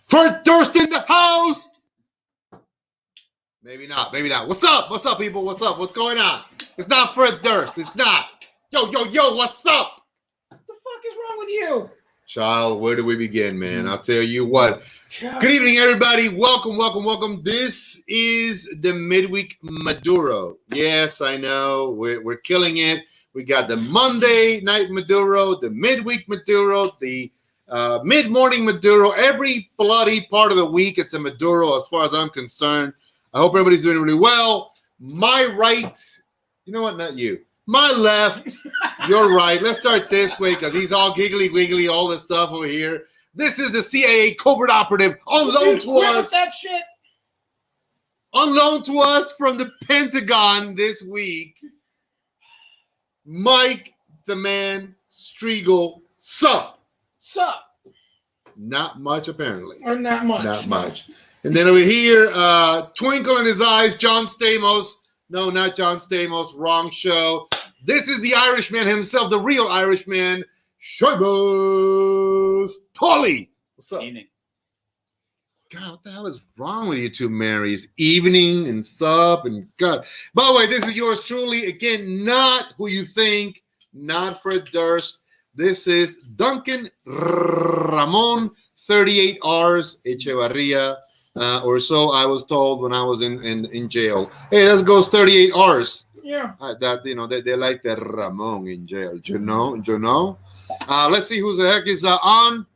Fred Durst in the house. Maybe not. What's up? What's up, people? What's up? What's going on? It's not Fred Durst. It's not. Yo, what's up? What the fuck is wrong with you? Child, where do we begin, man? I'll tell you what. Good evening, everybody. Welcome. This is the midweek Maduro. Yes, I know. We're killing it. We got the Monday night Maduro, the midweek Maduro, the mid-morning Maduro. Every bloody part of the week, it's a Maduro as far as I'm concerned. I hope everybody's doing really well. My right, you know what? Not you. My left, your right. Let's start this way because he's all giggly wiggly, all this stuff over here. This is the CIA covert operative on loan to us. That shit. On loan to us from the Pentagon this week. Mike the Man Striegel. Sup? Not much, apparently. Or not much. Not much. And then over here, twinkle in his eyes, John Stamos. No, not John Stamos. Wrong show. This is the Irishman himself, the real Irishman, Seamus Tully. What's up? Evening. God, what the hell is wrong with you two Marys? Evening and sup and God. By the way, this is yours truly. Again, not who you think, not Fred Durst. This is Duncan Ramon, 38 R's, Echevarria, or so I was told when I was in jail. Hey, let's go 38 R's. Yeah. They like the Ramon in jail. You know? Let's see who the heck is on.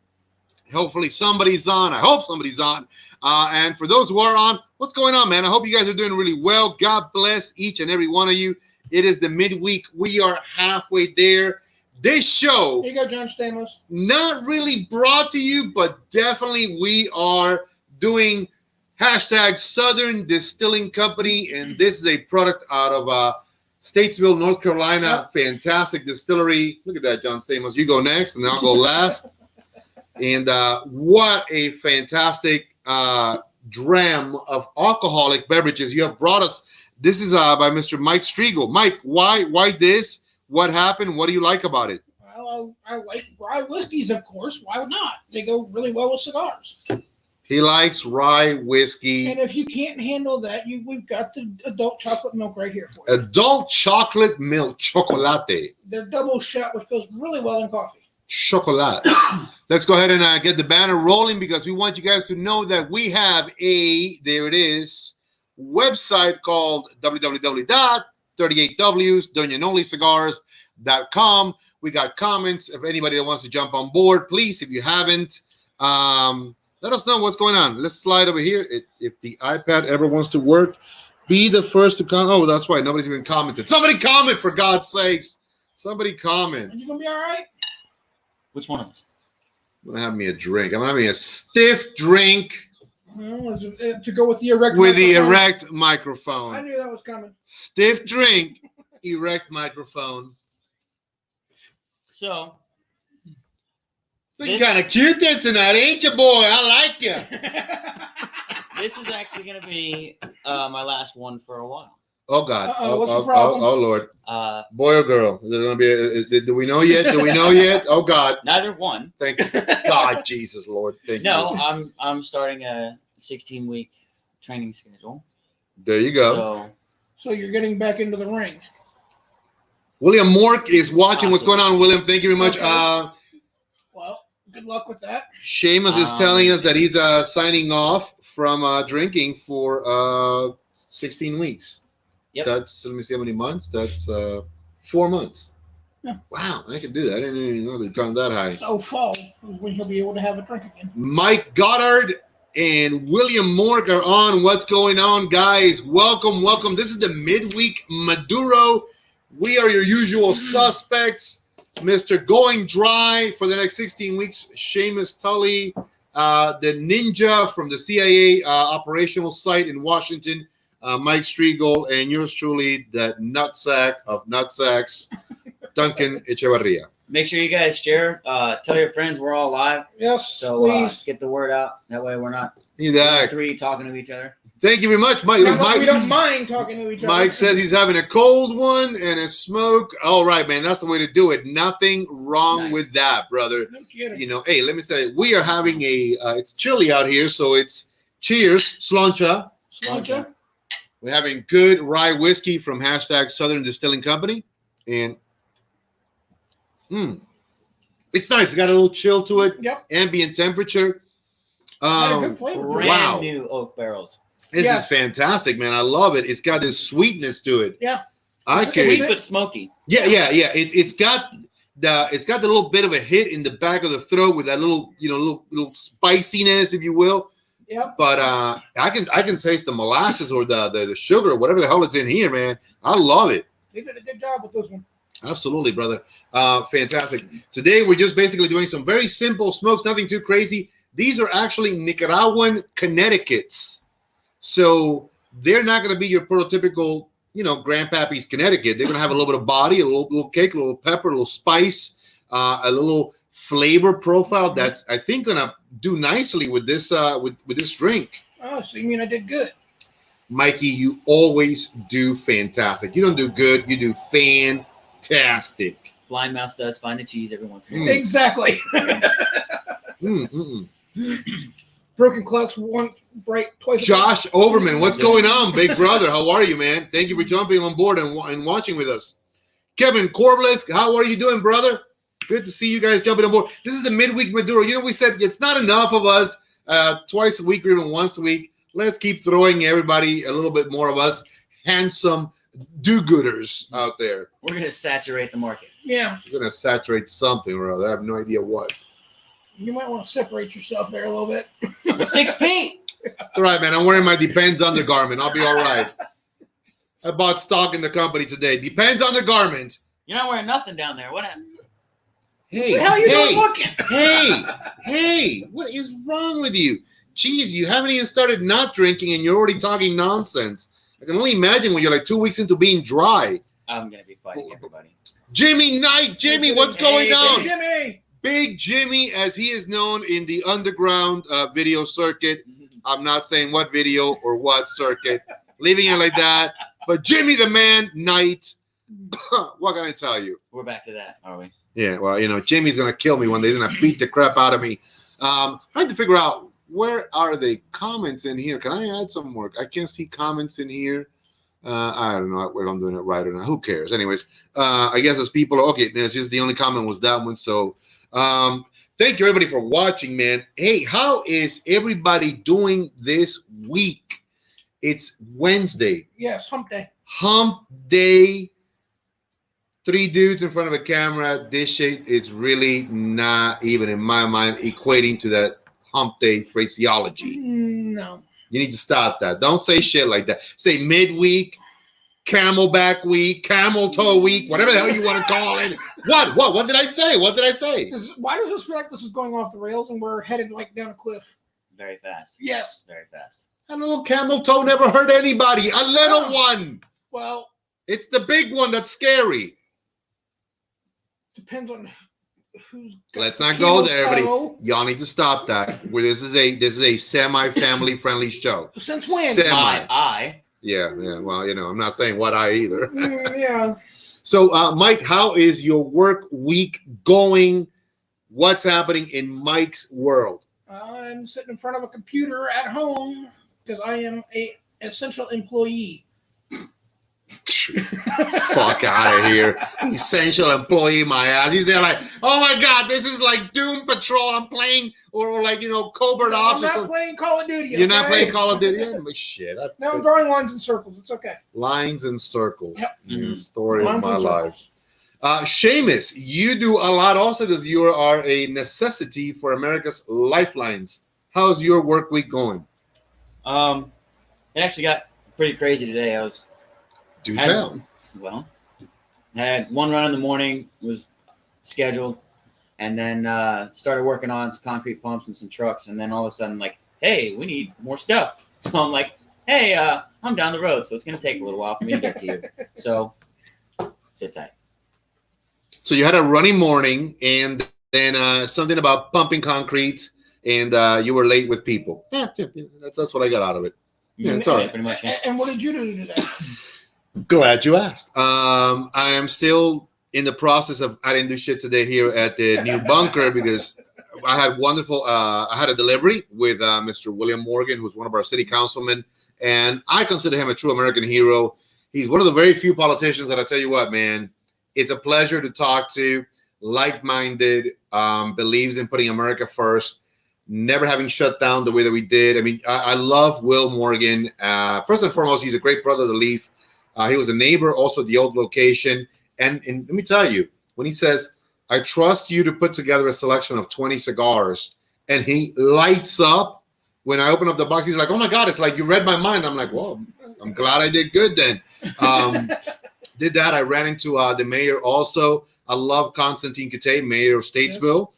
Hopefully somebody's on. I hope somebody's on. And for those who are on, what's going on, man? I hope you guys are doing really well. God bless each and every one of you. It is the midweek. We are halfway there. This show, Here you go, John Stamos. not really brought to you, but definitely we are doing hashtag Southern Distilling Company, and this is a product out of Statesville, North Carolina. Yep. Fantastic distillery. Look at that, John Stamos. You go next, and I'll go last. And what a fantastic dram of alcoholic beverages you have brought us. This is by Mr. Mike Striegel. Mike, why this? What happened? What do you like about it? Well, I like rye whiskeys, of course. Why not? They go really well with cigars. He likes rye whiskey. And if you can't handle that, we've got the adult chocolate milk right here for you. Adult chocolate milk, chocolate. They're double shot, which goes really well in coffee. Chocolate. Let's go ahead and get the banner rolling because we want you guys to know that we have there it is, website called www.38wsdonyanolcigars.com. We got comments. If anybody that wants to jump on board, please, if you haven't, let us know what's going on. Let's slide over here. If the iPad ever wants to work, be the first to comment. Oh, that's why nobody's even commented. Somebody comment, for God's sakes. Somebody comment. Are you going to be all right? Which one of us? I'm going to have me a drink. I'm having a stiff drink. Well, to go with the erect with microphone. the erect microphone. I knew that was coming. Stiff drink, erect microphone. So, Looking kind of cute there tonight, ain't you, boy? I like you. this is actually going to be my last one for a while. Oh, God. What's the problem? Oh, Lord. Boy or girl? Is it going to be? Do we know yet? Oh, God. Neither one. Thank you. God, Jesus, Lord. Thank you. No, I'm starting a 16-week training schedule. There you go. So you're getting back into the ring. William Mork is watching. What's going on, William? Thank you very much. Okay. Well, good luck with that. Seamus is telling us that he's signing off from drinking for 16 weeks. Yep. That's, let me see how many months. That's 4 months. Yeah. Wow, I can do that. I didn't even know they'd gone that high. So fall is when he'll be able to have a drink again. Mike Goddard and William Mork are on. What's going on, guys? Welcome. This is the midweek Maduro. We are your usual suspects. Mr. Going Dry for the next 16 weeks, Seamus Tully, the ninja from the CIA operational site in Washington, Mike Striegel, and yours truly, the nutsack of nutsacks, Duncan Echevarria. Make sure you guys share. Tell your friends we're all live. Yes, So please. get the word out. That way we're not That. three talking to each other. Thank you very much, Mike. Not that Mike, we don't mind talking to each other. Mike says he's having a cold one and a smoke. All right, man. That's the way to do it. Nothing wrong Nice. with that, brother. No kidding. You know, hey, let me say, we are having it's chilly out here, so it's cheers, slancha. Slancha. We're having good rye whiskey from #Southern Distilling Company. And it's nice. It's got a little chill to it. Yep. Ambient temperature. Got a good flavor. Brand new oak barrels. This Yes. is fantastic, man. I love it. It's got this sweetness to it. Yeah. I It's can. Sweet but smoky. Yeah. It's got the little bit of a hit in the back of the throat with that little little spiciness, if you will. Yep. But I can taste the molasses or the sugar or whatever the hell is in here, man. I love it. They did a good job with this one. Absolutely, brother. Fantastic. Today we're just basically doing some very simple smokes, nothing too crazy. These are actually Nicaraguan Connecticut's. So they're not going to be your prototypical, Grandpappy's Connecticut. They're going to have a little bit of body, a little kick, a little pepper, a little spice, a little flavor profile that's, I think, going to do nicely with this with this drink. Oh, so you mean I did good? Mikey, you always do fantastic. You don't do good, you do fantastic. Blind mouse does find the cheese every once in a while. Exactly. Broken clocks, one bright, twice. Josh Overman, what's going on, big brother? How are you, man? Thank you for jumping on board and watching with us. Kevin Corbliss, how are you doing, brother? Good to see you guys jumping on board. This is the midweek Maduro. We said it's not enough of us twice a week or even once a week. Let's keep throwing everybody a little bit more of us handsome do-gooders out there. We're going to saturate the market. Yeah. We're going to saturate something or other. I have no idea what. You might want to separate yourself there a little bit. 6 feet. It's all right, man. I'm wearing my Depends undergarment. I'll be all right. I bought stock in the company today. Depends undergarment. You're not wearing nothing down there. What happened? Hey, What the hell are you doing looking? hey, what is wrong with you? Jeez, you haven't even started not drinking and you're already talking nonsense. I can only imagine when you're like 2 weeks into being dry. I'm going to be fighting everybody. Jimmy Knight, Jimmy, what's going on? Jimmy. Big Jimmy, as he is known in the underground video circuit. I'm not saying what video or what circuit, leaving it like that. But Jimmy the Man Knight, what can I tell you? We're back to that, are we? Yeah, well, Jimmy's going to kill me one day. He's going to beat the crap out of me. Trying to figure out, where are the comments in here? Can I add some more? I can't see comments in here. I don't know whether I'm doing it right or not. Who cares? Anyways, I guess as people are, okay, it's just the only comment was that one. So thank you, everybody, for watching, man. Hey, how is everybody doing this week? It's Wednesday. Yes, hump day. Hump day. 3 dudes in front of a camera. This shit is really not even, in my mind, equating to that hump day phraseology. No. You need to stop that. Don't say shit like that. Say midweek, camelback week, camel toe week, whatever the hell you want to call it. What did I say? What did I say? Why does this feel like this is going off the rails and we're headed like down a cliff? Very fast. Yes. Very fast. A little camel toe never hurt anybody. A little one. Well, it's the big one that's scary. Depends on who's. Let's not go there, everybody. Y'all need to stop that. This is a semi-family friendly show. Since when? Semi. I. Yeah. Well, I'm not saying what I either. Yeah. So, Mike, how is your work week going? What's happening in Mike's world? I'm sitting in front of a computer at home because I am an essential employee. Fuck out of here. Essential employee, my ass. He's there like, oh my God, this is like Doom Patrol. I'm playing, or like, Covert Ops. I'm not playing Call of Duty. You're not playing Call of Duty? Yeah, but shit. No, I'm drawing lines and circles. It's okay. Lines and circles. Yep. Mm-hmm. Story Lines of my life. Seamus, you do a lot also because you are a necessity for America's lifelines. How's your work week going? It actually got pretty crazy today. Do tell. Well, I had one run in the morning, was scheduled, and then started working on some concrete pumps and some trucks, and then all of a sudden, like, hey, we need more stuff. So I'm like, hey, I'm down the road, so it's going to take a little while for me to get to you. So sit tight. So you had a running morning, and then something about pumping concrete, and you were late with people. Yeah, that's what I got out of it. Yeah, it's all right. Pretty much. Yeah. And what did you do today? Glad you asked. I am still in the process of, I didn't do shit today here at the new bunker because I had I had a delivery with Mr. William Morgan, who's one of our city councilmen, and I consider him a true American hero. He's one of the very few politicians that I tell you what, man, it's a pleasure to talk to, like-minded, believes in putting America first, never having shut down the way that we did. I mean, I love Will Morgan. First and foremost, he's a great brother of the Leaf. He was a neighbor also at the old location. And let me tell you, when he says, I trust you to put together a selection of 20 cigars, and he lights up when I open up the box, he's like, oh my God, it's like you read my mind. I'm like, well, I'm glad I did good then. Did that. I ran into the mayor also. I love Constantine Kute, mayor of Statesville.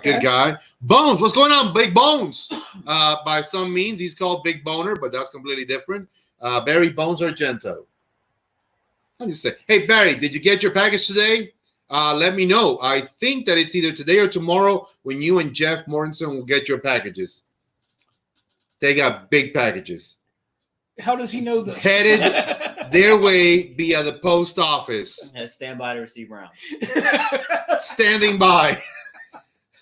Good guy. Bones, what's going on, Big Bones? By some means, he's called Big Boner, but that's completely different. Barry Bones Argento. Let me say, hey, Barry, did you get your package today? Let me know. I think that it's either today or tomorrow when you and Jeff Mortensen will get your packages. They got big packages. How does he know this? Headed their way via the post office. Stand by to receive rounds. Standing by.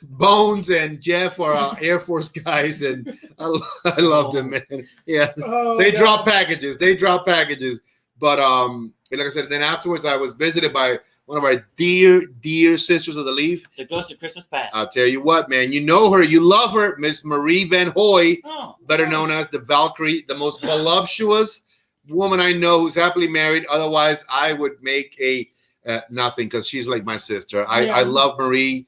Bones and Jeff are Air Force guys, and I love them, man. Yeah, they drop packages. They drop packages. But like I said, then afterwards, I was visited by one of our dear, dear sisters of the Leaf. The ghost of Christmas past. I'll tell you what, man. You know her. You love her. Miss Marie Van Hoy, better known as the Valkyrie, the most voluptuous woman I know who's happily married. Otherwise, I would make a nothing because she's like my sister. I love Marie.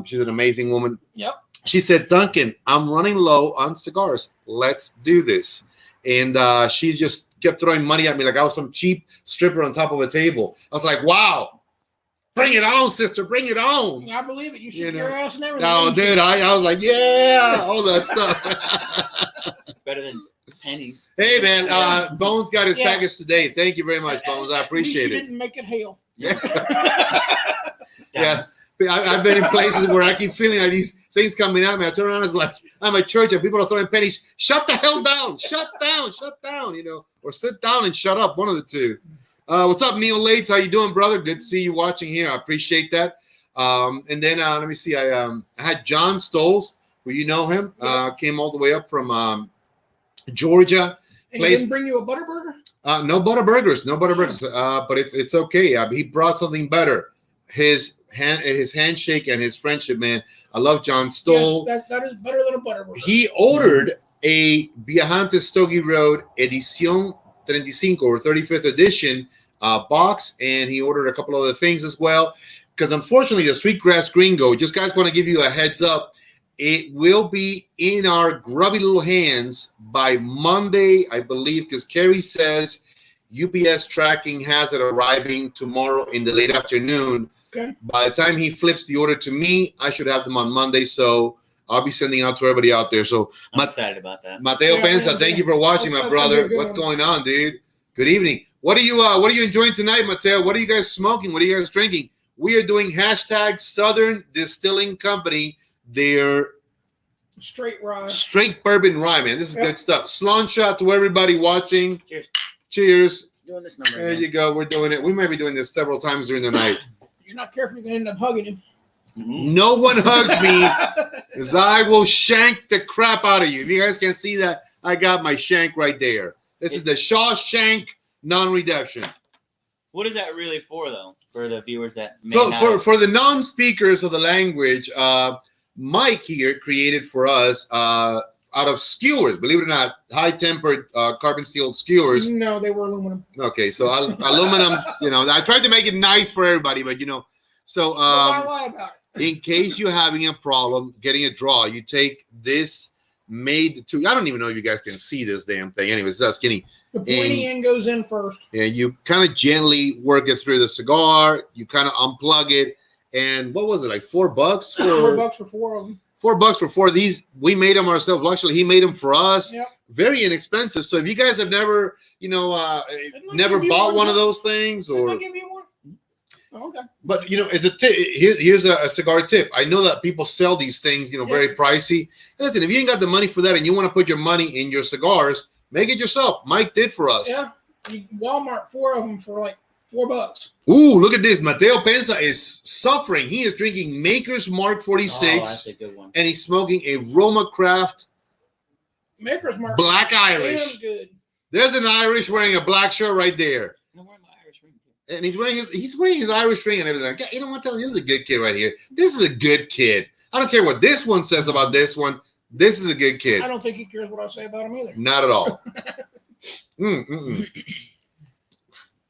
She's an amazing woman. Yep. She said, Duncan, I'm running low on cigars. Let's do this. And she just kept throwing money at me like I was some cheap stripper on top of a table. I was like, wow, bring it on, sister, bring it on. I believe it. You shook your ass and everything. No, dude, I was like, yeah, all that stuff. Better than pennies. Hey, man, Bones got his package today. Thank you very much, Bones. I appreciate it. Didn't make it hail. Yeah. Yeah. I've been in places where I keep feeling like these things coming at me. I turn around, it's like I'm at church and people are throwing pennies. Shut the hell down! Shut down! You know, or sit down and shut up. One of the two. What's up, Neil Lates? How you doing, brother? Good to see you watching here. I appreciate that. And then let me see. I had John Stoles, who you know him, came all the way up from Georgia. And he didn't bring you a Butterburger? No Butterburgers, no Butterburgers. But it's okay. He brought something better. His handshake and his friendship, man. I love John Stoll. Yes, that is better than a Butterburger. He ordered a Viajante Stogie Road Edición 35 or 35th edition box, and he ordered a couple other things as well. Because unfortunately, the Sweetgrass Gringo, just guys want to give you a heads up, it will be in our grubby little hands by Monday, I believe, because Kerry says UPS tracking has it arriving tomorrow in the late afternoon. Okay. By the time he flips the order to me, I should have them on Monday. So I'll be sending out to everybody out there. So I'm excited about that. Mateo Pensa, thank you for watching, my brother. What's going on, dude? Good evening. What are you enjoying tonight, Mateo? What are you guys smoking? What are you guys drinking? We are doing hashtag Southern Distilling Company. Their straight rye. Straight bourbon rye, man. This is good stuff. Slán shot to everybody watching. Cheers. Cheers. Doing this number. There you go. We're doing it. We might be doing this several times during the night. You're not careful, you're going to end up hugging him. No one hugs me, because I will shank the crap out of you. If you guys can see that, I got my shank right there. This is the Shawshank non-redemption. What is that really for, though? For the viewers that may not. For the non-speakers of the language, Mike here created for us out of skewers, believe it or not, high-tempered carbon steel skewers. No, they were aluminum. Okay, so aluminum, I tried to make it nice for everybody, but, so why lie about it? In case you're having a problem getting a draw, you take this made to, I don't even know if you guys can see this damn thing. Anyways, it's that skinny. The pointy end goes in first. Yeah, you kind of gently work it through the cigar. You kind of unplug it. And what was it, like $4? $4 for 4 of them. $4 for 4 of these. We made them ourselves. Well, actually, he made them for us. Yep. Very inexpensive. So if you guys have never, never bought one of those things, or Didn't I give you one? Oh, okay. But it's a tip. Here's a cigar tip. I know that people sell these things, very pricey. And listen, if you ain't got the money for that and you want to put your money in your cigars, make it yourself. Mike did for us. Yeah. Walmart, 4 of them for like $4. Ooh, look at this. Mateo Pensa is suffering. He is drinking Maker's Mark 46. Oh, that's a good one. And he's smoking a Roma Craft Maker's Mark. Black Irish. Damn good. There's an Irish wearing a black shirt right there. I'm wearing my Irish ring too. And he's wearing his Irish ring and everything. You know what? This is a good kid right here. This is a good kid. I don't care what this one says about this one. This is a good kid. I don't think he cares what I say about him either. Not at all.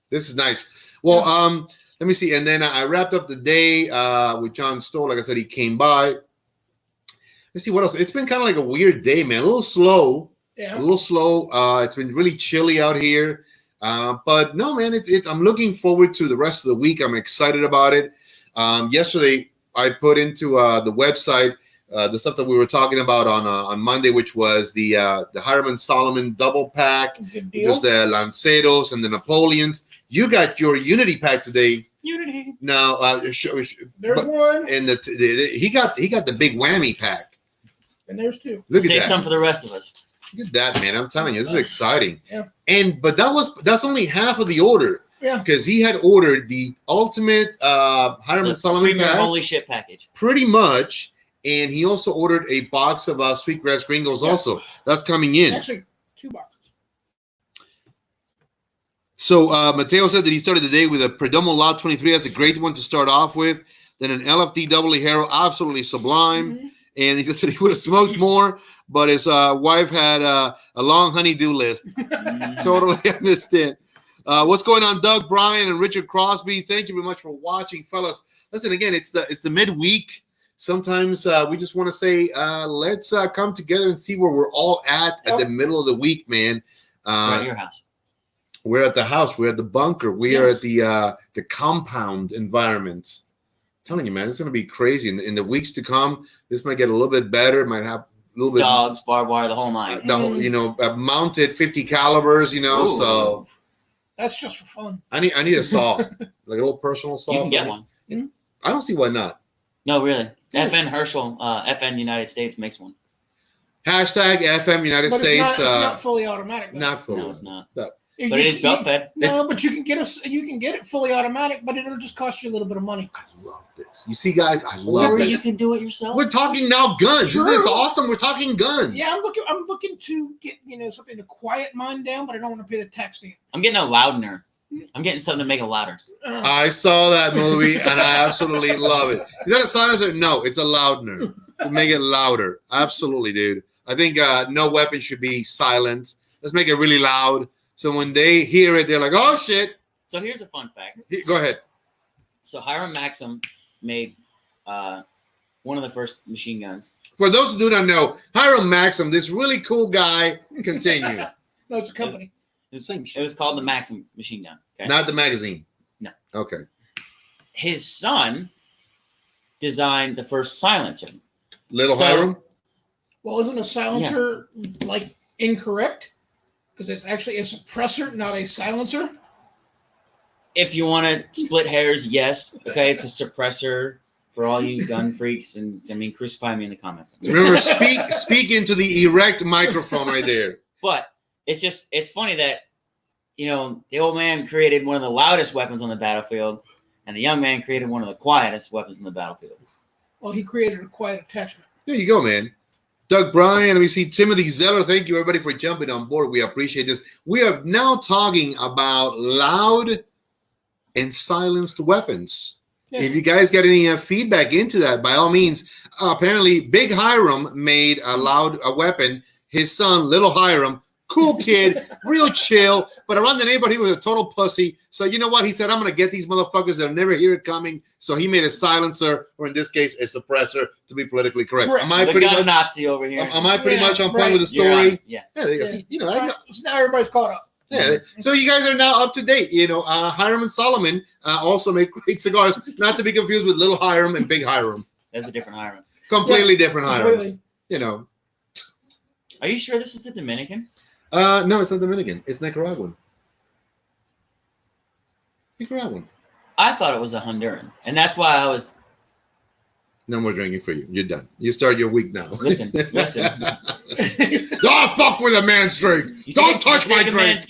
This is nice. Well, let me see. And then I wrapped up the day with John Stoll. Like I said, he came by. Let's see what else. It's been kind of like a weird day, man. A little slow. Yeah. A little slow. It's been really chilly out here. But no, man, it's. I'm looking forward to the rest of the week. I'm excited about it. Yesterday, I put into the website the stuff that we were talking about on Monday, which was the Hiram and Solomon double pack, just the Lanceros and the Napoleons. You got your Unity pack today. Unity. Now, There's one. and he got the big whammy pack. And there's 2. Look at Save that. some for the rest of us. Look at that, man. I'm telling you, this is exciting. Yeah. But that's only half of the order. Yeah. Because he had ordered the ultimate Hiram and Solomon Premier pack. holy shit package. Pretty much. And he also ordered a box of Sweetgrass Gringos also. That's coming in. Actually, 2 boxes. So Mateo said that he started the day with a Perdomo Loud 23. That's a great one to start off with. Then an LFD Double Ligero, absolutely sublime. Mm-hmm. And he said that he would have smoked more, but his wife had a long honey-do list. Totally understand. What's going on, Doug, Brian, and Richard Crosby? Thank you very much for watching, fellas. Listen, again, it's the midweek. Sometimes we just want to say, let's come together and see where we're all at the middle of the week, man. We're at your house. We're at the house. We're at the bunker. We are at the compound environment. I'm telling you, man, it's going to be crazy. In the weeks to come, this might get a little bit better. It might have a little bit. Dogs, barbed wire, the whole nine. Mounted 50 calibers, Ooh. So. That's just for fun. I need a saw, like a little personal saw. You can get one. I don't see why not. No, really. FN Herschel, FN United States makes one. Hashtag FM United States. It's not fully automatic. Though. Not fully. No, it's not. No. But it is belt fed. No, but you can get it fully automatic, but it'll just cost you a little bit of money. I love this. You see, guys, I love this. You can do it yourself. We're talking now guns. True. Isn't this awesome? We're talking guns. Yeah, I'm looking to get something to quiet mine down, but I don't want to pay the tax fee. I'm getting a loudener. I'm getting something to make it louder. I saw that movie and I absolutely love it. Is that a silencer? No, it's a loudener to make it louder. Absolutely, dude. I think no weapon should be silent. Let's make it really loud. So when they hear it, they're like, oh, shit. So here's a fun fact. Go ahead. So Hiram Maxim made one of the first machine guns. For those who do not know, Hiram Maxim, this really cool guy, continue. No, it's a company. It was called the Maxim machine gun. Okay? Not the magazine. No. Okay. His son designed the first silencer. Little Hiram? Well, isn't a silencer like incorrect? Because it's actually a suppressor, not a silencer. If you want to split hairs, yes. Okay, it's a suppressor for all you gun freaks, and crucify me in the comments. Remember, speak into the erect microphone right there. But it's funny that, the old man created one of the loudest weapons on the battlefield, and the young man created one of the quietest weapons on the battlefield. Well, he created a quiet attachment. There you go, man. Doug Bryan, let me see. Timothy Zeller, thank you, everybody, for jumping on board. We appreciate this. We are now talking about loud and silenced weapons. Yeah. If you guys got any feedback into that, by all means. Apparently, Big Hiram made a weapon. His son, Little Hiram, cool kid, real chill, but around the neighborhood, he was a total pussy. So you know what? He said, I'm going to get these motherfuckers. They'll never hear it coming. So he made a silencer, or in this case, a suppressor, to be politically correct. Correct. Am I The pretty gun much Nazi over here. Am I pretty much on point right. with the You're on story? it. Yeah. Yeah, there you go. See, So now everybody's caught up. yeah. So you guys are now up to date. Hiram and Solomon also make great cigars, not to be confused with Little Hiram and Big Hiram. That's a different Hiram. Completely different completely. Hirams. Are you sure this is the Dominican? No, it's not Dominican. It's Nicaraguan. I thought it was a Honduran, and that's why I was. No more drinking for you. You're done. You start your week now. Listen. Don't fuck with a man's drink. Don't touch my drink.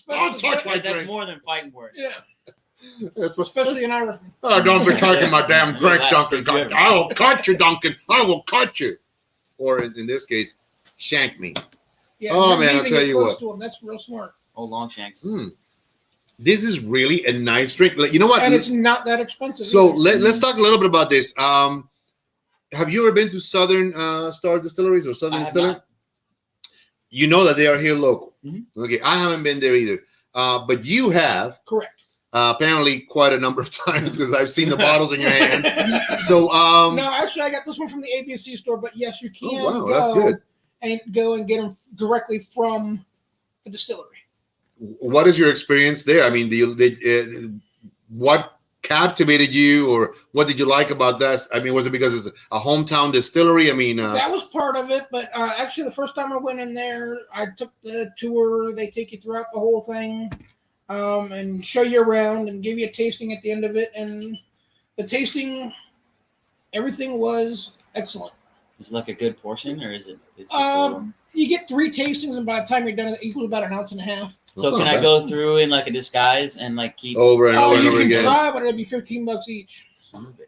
Don't touch my That's drink. more than fighting words. Yeah. Especially in Irishman. Oh, don't be touching my damn drink, Duncan. I will cut you, Duncan. I will cut you. Or in this case, shank me. Yeah, oh, man, I'll tell you what. To him. That's real smart. Oh, long shanks. This is really a nice drink. You know what? And it's not that expensive. So let's talk a little bit about this. Have you ever been to Southern Star Distilleries or Southern Distillery? You know that they are here local. Mm-hmm. Okay, I haven't been there either. But you have. Correct. Apparently quite a number of times because I've seen the bottles in your hand. So no, actually I got this one from the ABC store, but yes, you can that's good. And go and get them directly from the distillery. What is your experience there? I mean, what captivated you, or what did you like about that? I mean, was it because it's a hometown distillery? I mean, that was part of it, but actually the first time I went in there, I took the tour. They take you throughout the whole thing. And show you around and give you a tasting at the end of it. And the tasting, everything was excellent. Is it like a good portion, or is it? It's just you get 3 tastings, and by the time you're done, it equals about 1.5 ounces. So can I go through in like a disguise and like keep over and over and over again? You can try, but it'll be $15 each.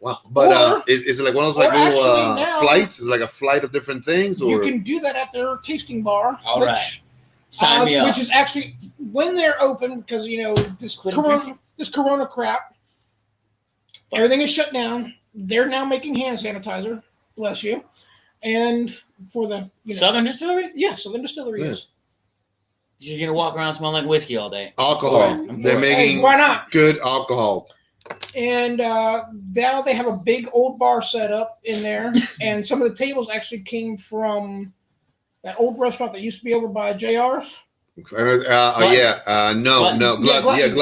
Wow. But is it like one of those like little flights? Is it like a flight of different things? Or? You can do that at their tasting bar. All right. Sign me up. Which is actually when they're open, because this corona crap, everything is shut down. They're now making hand sanitizer. Bless you. And for the Southern Distillery? Yeah, Southern Distillery is. You're gonna walk around smelling like whiskey all day. Alcohol. They're making why not? Good alcohol. And now they have a big old bar set up in there, and some of the tables actually came from that old restaurant that used to be over by JR's. Gluttons. Not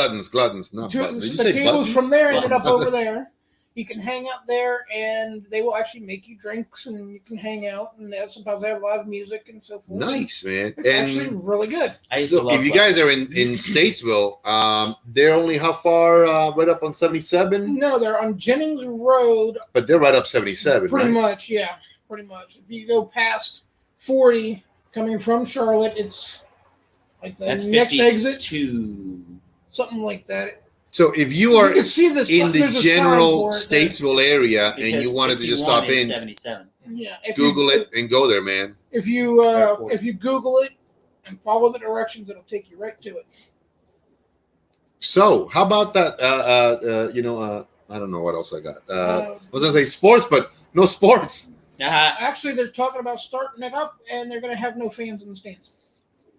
Gluttons. Did you say tables from there ended up over there. You can hang out there, and they will actually make you drinks, and you can hang out, and sometimes they have live music and so forth. Nice, man. It's actually really good. So if you guys are in Statesville, they're only how far? Right up on 77? No, they're on Jennings Road. But they're right up 77, Pretty right? much, yeah. Pretty much. If you go past 40 coming from Charlotte, it's like the next exit. Something like that. So if you are in the general Statesville area and you wanted to just stop in, 77. Yeah, Google it and go there, man. If you Google it and follow the directions, it'll take you right to it. So how about that? I don't know what else I got. I was gonna say sports, but no sports. Actually, they're talking about starting it up, and they're gonna have no fans in the stands.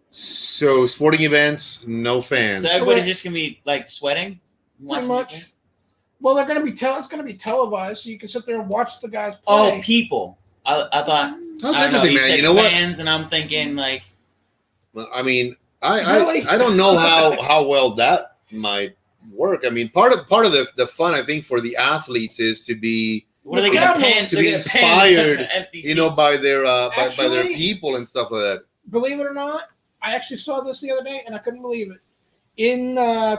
So sporting events, no fans. So everybody's just gonna be like sweating. Pretty much. Well, they're going to be it's going to be televised, so you can sit there and watch the guys play. Oh, people! I thought that's interesting, man. You know what? Fans, and I'm thinking like. Well, I mean, I don't know how well that might work. I mean, part of the fun, I think, for the athletes is to be. What are they going to pan? To be inspired, by their people and stuff like that. Believe it or not, I actually saw this the other day, and I couldn't believe it. In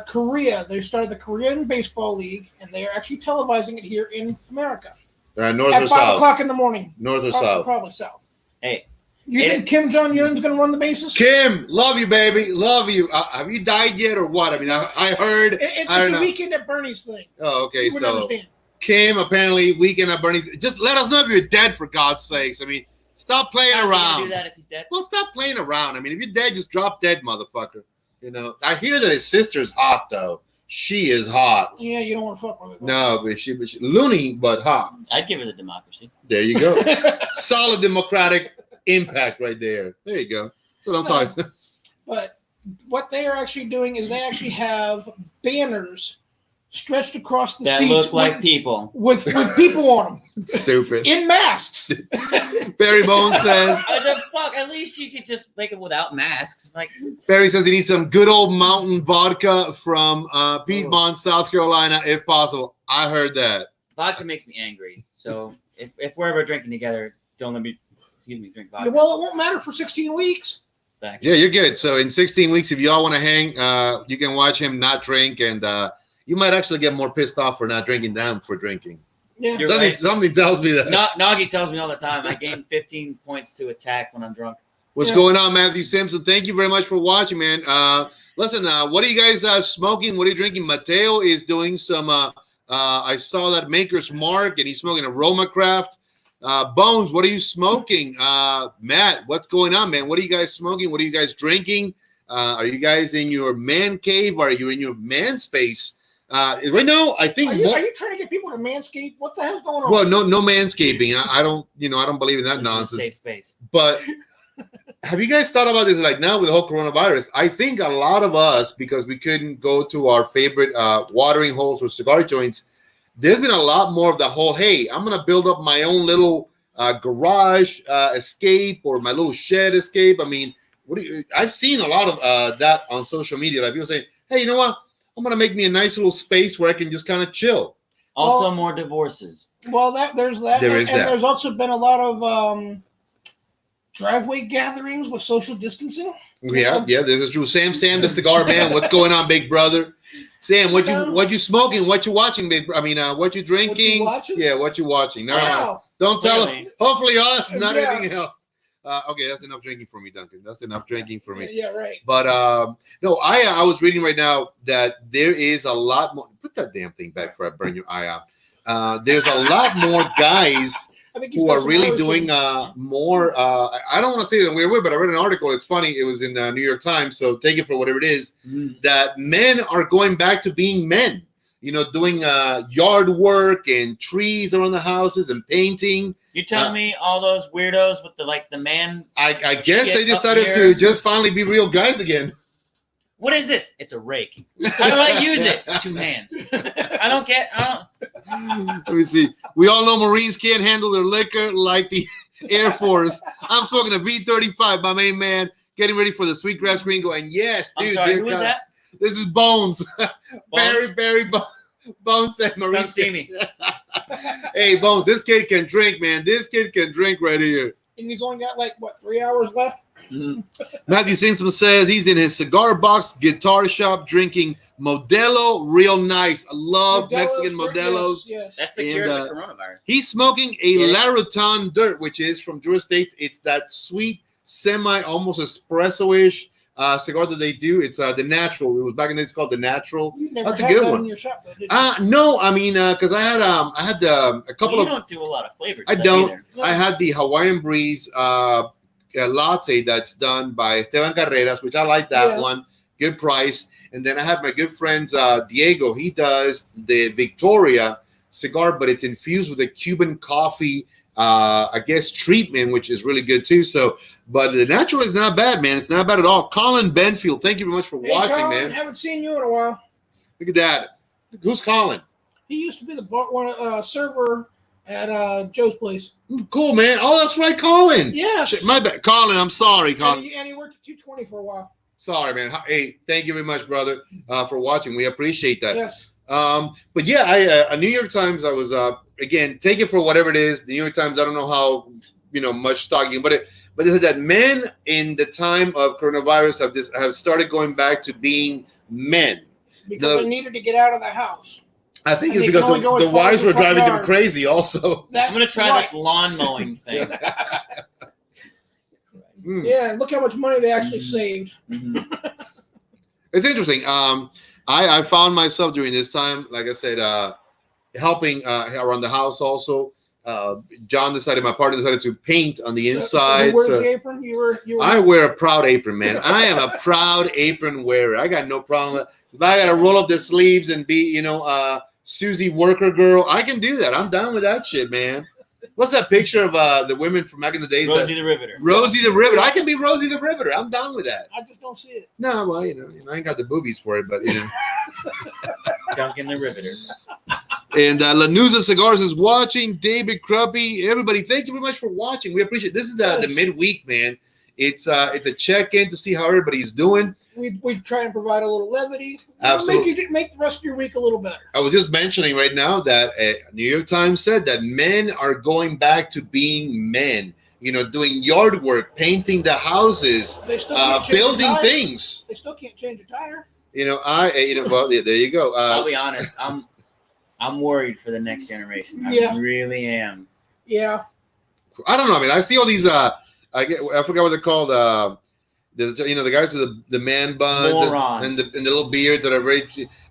Korea, they started the Korean Baseball League, and they are actually televising it here in America. North at or 5 south? o'clock in the morning. North or south? Probably south. Hey. You think Kim Jong-un's going to run the bases? Kim, love you, baby. Love you. Have you died yet or what? I mean, I heard. It's a weekend at Bernie's thing. Oh, okay. You wouldn't understand. Kim, apparently, weekend at Bernie's. Just let us know if you're dead, for God's sakes. I mean, stop playing around. Do that if he's dead? Well, stop playing around. I mean, if you're dead, just drop dead, motherfucker. I hear that his sister's hot, though. She is hot. Yeah, you don't want to fuck with her. No, but she loony, but hot. I'd give her the democracy. There you go. Solid democratic impact right there. There you go. That's what I'm talking. But what they are actually doing is they actually have banners stretched across the seats. That look like people. With people on them. Stupid. In masks. Barry Bones says. Fuck, at least you could just make it without masks. Like Barry says he needs some good old mountain vodka from Piedmont, South Carolina, if possible. I heard that. Vodka makes me angry. So if we're ever drinking together, don't let me drink vodka. Well, it won't matter for 16 weeks. Yeah, you're good. So in 16 weeks, if you all want to hang, you can watch him not drink and you might actually get more pissed off for not drinking than for drinking. Yeah. You're Something, right. something tells me that. Nagi tells me all the time I gain 15 points to attack when I'm drunk. What's going on, Matthew Simpson? Thank you very much for watching, man. Listen, what are you guys smoking? What are you drinking? Mateo is doing some. I saw that Maker's Mark, and he's smoking Aroma Craft. Bones, what are you smoking? Matt, what's going on, man? What are you guys smoking? What are you guys drinking? Are you guys in your man cave? Are you in your man space? Right now, I think. Are you trying to get people to manscape? What the hell's going on? Well, no manscaping. I don't, I don't believe in that This nonsense. is a safe space. But have you guys thought about this? Like now with the whole coronavirus, I think a lot of us, because we couldn't go to our favorite watering holes or cigar joints, there's been a lot more of the whole, hey, I'm going to build up my own little garage escape or my little shed escape. I mean, I've seen a lot of that on social media. Like people saying, hey, you know what? I'm going to make me a nice little space where I can just kind of chill. Also, more divorces. Well, there's that. There is and that. There's also been a lot of driveway gatherings with social distancing. Yeah, this is true. Sam, the cigar man. What's going on, big brother? Sam, what you smoking? What you watching, big? I mean, what you drinking? What you watching? Yeah, what you watching? No, Wow. don't tell Clearly. them. Hopefully us, not Yeah. anything else. Okay, that's enough drinking for me, Duncan. That's enough drinking for me. Yeah, right. But no, I was reading right now that there is a lot more. Put that damn thing back before I burn your eye out. There's a lot more guys I think who are really doing more. I don't want to say that in a weird way, but I read an article. It's funny. It was in New York Times, so take it for whatever it is. That men are going back to being men. You know, doing yard work and trees around the houses and painting. You telling me all those weirdos with the man? I guess they Shit up decided here. to just finally be real guys again. What is this? It's a rake. How do I use it? 2 hands. I don't get. Let me see. We all know Marines can't handle their liquor like the Air Force. I'm smoking a V35, my main man, getting ready for the Sweetgrass Gringo. And yes, I'm dude, sorry. Who is that? This is Bones. Barry Bones said Marines. Come see me. Hey, Bones, this kid can drink, man. This kid can drink right here. And he's only got 3 hours left. Matthew Simpson says he's in his cigar box guitar shop drinking Modelo, real nice. I love Mexican Modelos. Yes. That's the cure to the coronavirus. He's smoking a La Rutan Dirt, which is from Drew Estates. It's that sweet, almost espresso-ish cigar that they do. It's the Natural. It was back in the day. It's called the Natural. That's a good one. In your shop, though, did you? No, I mean, because I had a couple You of. don't do a lot of flavors. I don't. Either. I had the Hawaiian Breeze latte that's done by Esteban Carreras, which I like that one. Good price. And then I have my good friends Diego. He does the Victoria cigar, but it's infused with a Cuban coffee, I guess, treatment, which is really good too. So, but the Natural is not bad, man. It's not bad at all. Colin Benfield, thank you very much for watching, Colin, man. Haven't seen you in a while. Look at that. Who's Colin? He used to be the server at Joe's place. Cool, man. Oh, that's right, Colin. Yes. Shit, my bad. Colin, I'm sorry, Colin. And he worked at 220 for a while. Sorry, man. Hey, thank you very much, brother, for watching. We appreciate that. Yes. But yeah, a New York Times. I was again, take it for whatever it is. The New York Times. I don't know how much talking, but they said that men in the time of coronavirus have started going back to being men Because they needed to get out of the house. I think And it's they because can only go as the far as wives the were front driving them yard. crazy. Also, I'm gonna try right. this lawn mowing thing. Yeah, look how much money they actually saved. It's interesting. I found myself during this time, like I said, helping around the house. Also, my partner decided to paint on the inside. Who wears the apron? You were. I wear a proud apron, man. I am a proud apron wearer. I got no problem. If I got to roll up the sleeves and be, Susie Worker Girl, I can do that. I'm down with that shit, man. What's that picture of the women from back in the days? Rosie the Riveter. Rosie the Riveter. I can be Rosie the Riveter. I'm down with that. I just don't see it. No, well, I ain't got the boobies for it, but Duncan the Riveter. And Lanuza Cigars is watching. David Cruppy, everybody, thank you very much for watching. We appreciate it. This is the midweek, man. It's a check-in to see how everybody's doing. We try and provide a little levity. Absolutely. Make the rest of your week a little better. I was just mentioning right now that New York Times said that men are going back to being men. Doing yard work, painting the houses, They still can't change a building tire. things. They still can't change a tire. Well, there you go. I'll be honest. I'm worried for the next generation. I really am. Yeah. I don't know. I mean, I see all these. I forgot what they're called. There's, the guys with the man buns and the little beards that are very,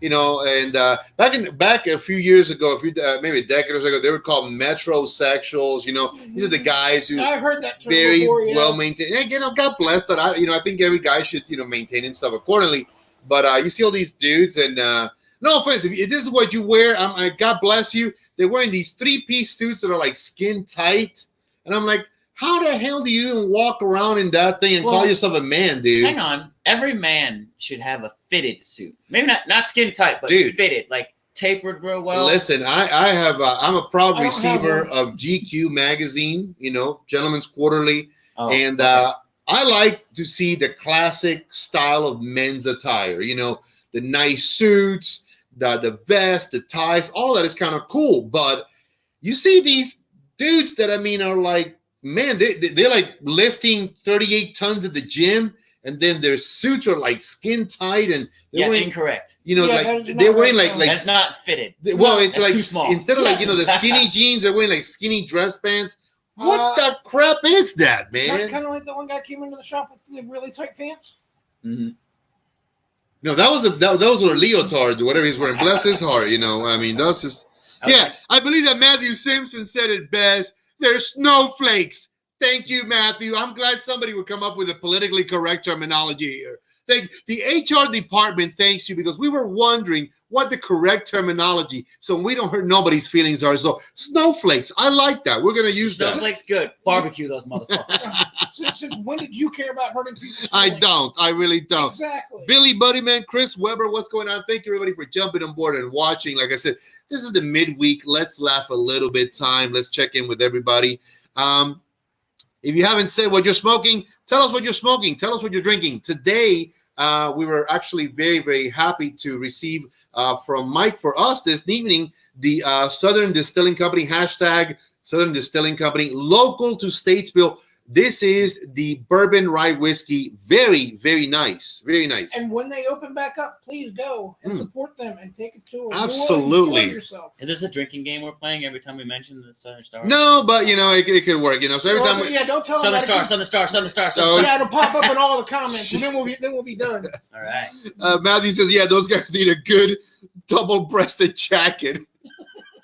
and back a few years ago, maybe a decade or so ago, they were called metrosexuals. These are the guys who I heard that term very before, yes. well maintained. God bless that. I think every guy should maintain himself accordingly. But you see all these dudes, and no offense, if this is what you wear, God bless you. They're wearing these 3-piece suits that are like skin tight, and I'm like, how the hell do you even walk around in that thing and call yourself a man, dude? Hang on. Every man should have a fitted suit. Maybe not skin tight, but fitted, like tapered real well. Listen, I'm a proud receiver of GQ magazine, Gentleman's Quarterly. And I like to see the classic style of men's attire, the nice suits, the vest, the ties, all of that is kind of cool. But you see these dudes that, are like, man, they're like lifting 38 tons at the gym, and then their suits are like skin tight, and they're wearing, incorrect. They're wearing like that's not fitted. Well, it's like instead of the skinny jeans, they're wearing like skinny dress pants. What the crap is that, man? Kind of like the one guy came into the shop with the really tight pants. Mm-hmm. No, those were leotards or whatever he's wearing. Bless his heart, that's just. Okay. Yeah, I believe that Matthew Simpson said it best. They're snowflakes. Thank you, Matthew. I'm glad somebody would come up with a politically correct terminology here. The HR department thanks you, because we were wondering what the correct terminology, so we don't hurt nobody's feelings are. So snowflakes, I like that. We're going to use that. Snowflakes, good. Barbecue those motherfuckers. Since when did you care about hurting people's feelings? I don't. I really don't. Exactly. Billy Buddyman, Chris Weber, what's going on? Thank you, everybody, for jumping on board and watching. Like I said, this is the midweek. Let's laugh a little bit time. Let's check in with everybody. If you haven't said what you're smoking, tell us what you're smoking. Tell us what you're drinking. Today, we were actually very, very happy to receive from Mike for us this evening the Southern Distilling Company, hashtag Southern Distilling Company, local to Statesville. This is the bourbon rye whiskey. Very, very nice. Very nice. And when they open back up, please go and support them and take a tour. Absolutely. Enjoy yourself. Is this a drinking game we're playing every time we mention the Southern Star? No, but it could work. So every time. Don't tell Southern them. Southern Star. Yeah, it'll pop up in all the comments, and then we'll be done. All right. Matthew says, yeah, those guys need a good double-breasted jacket.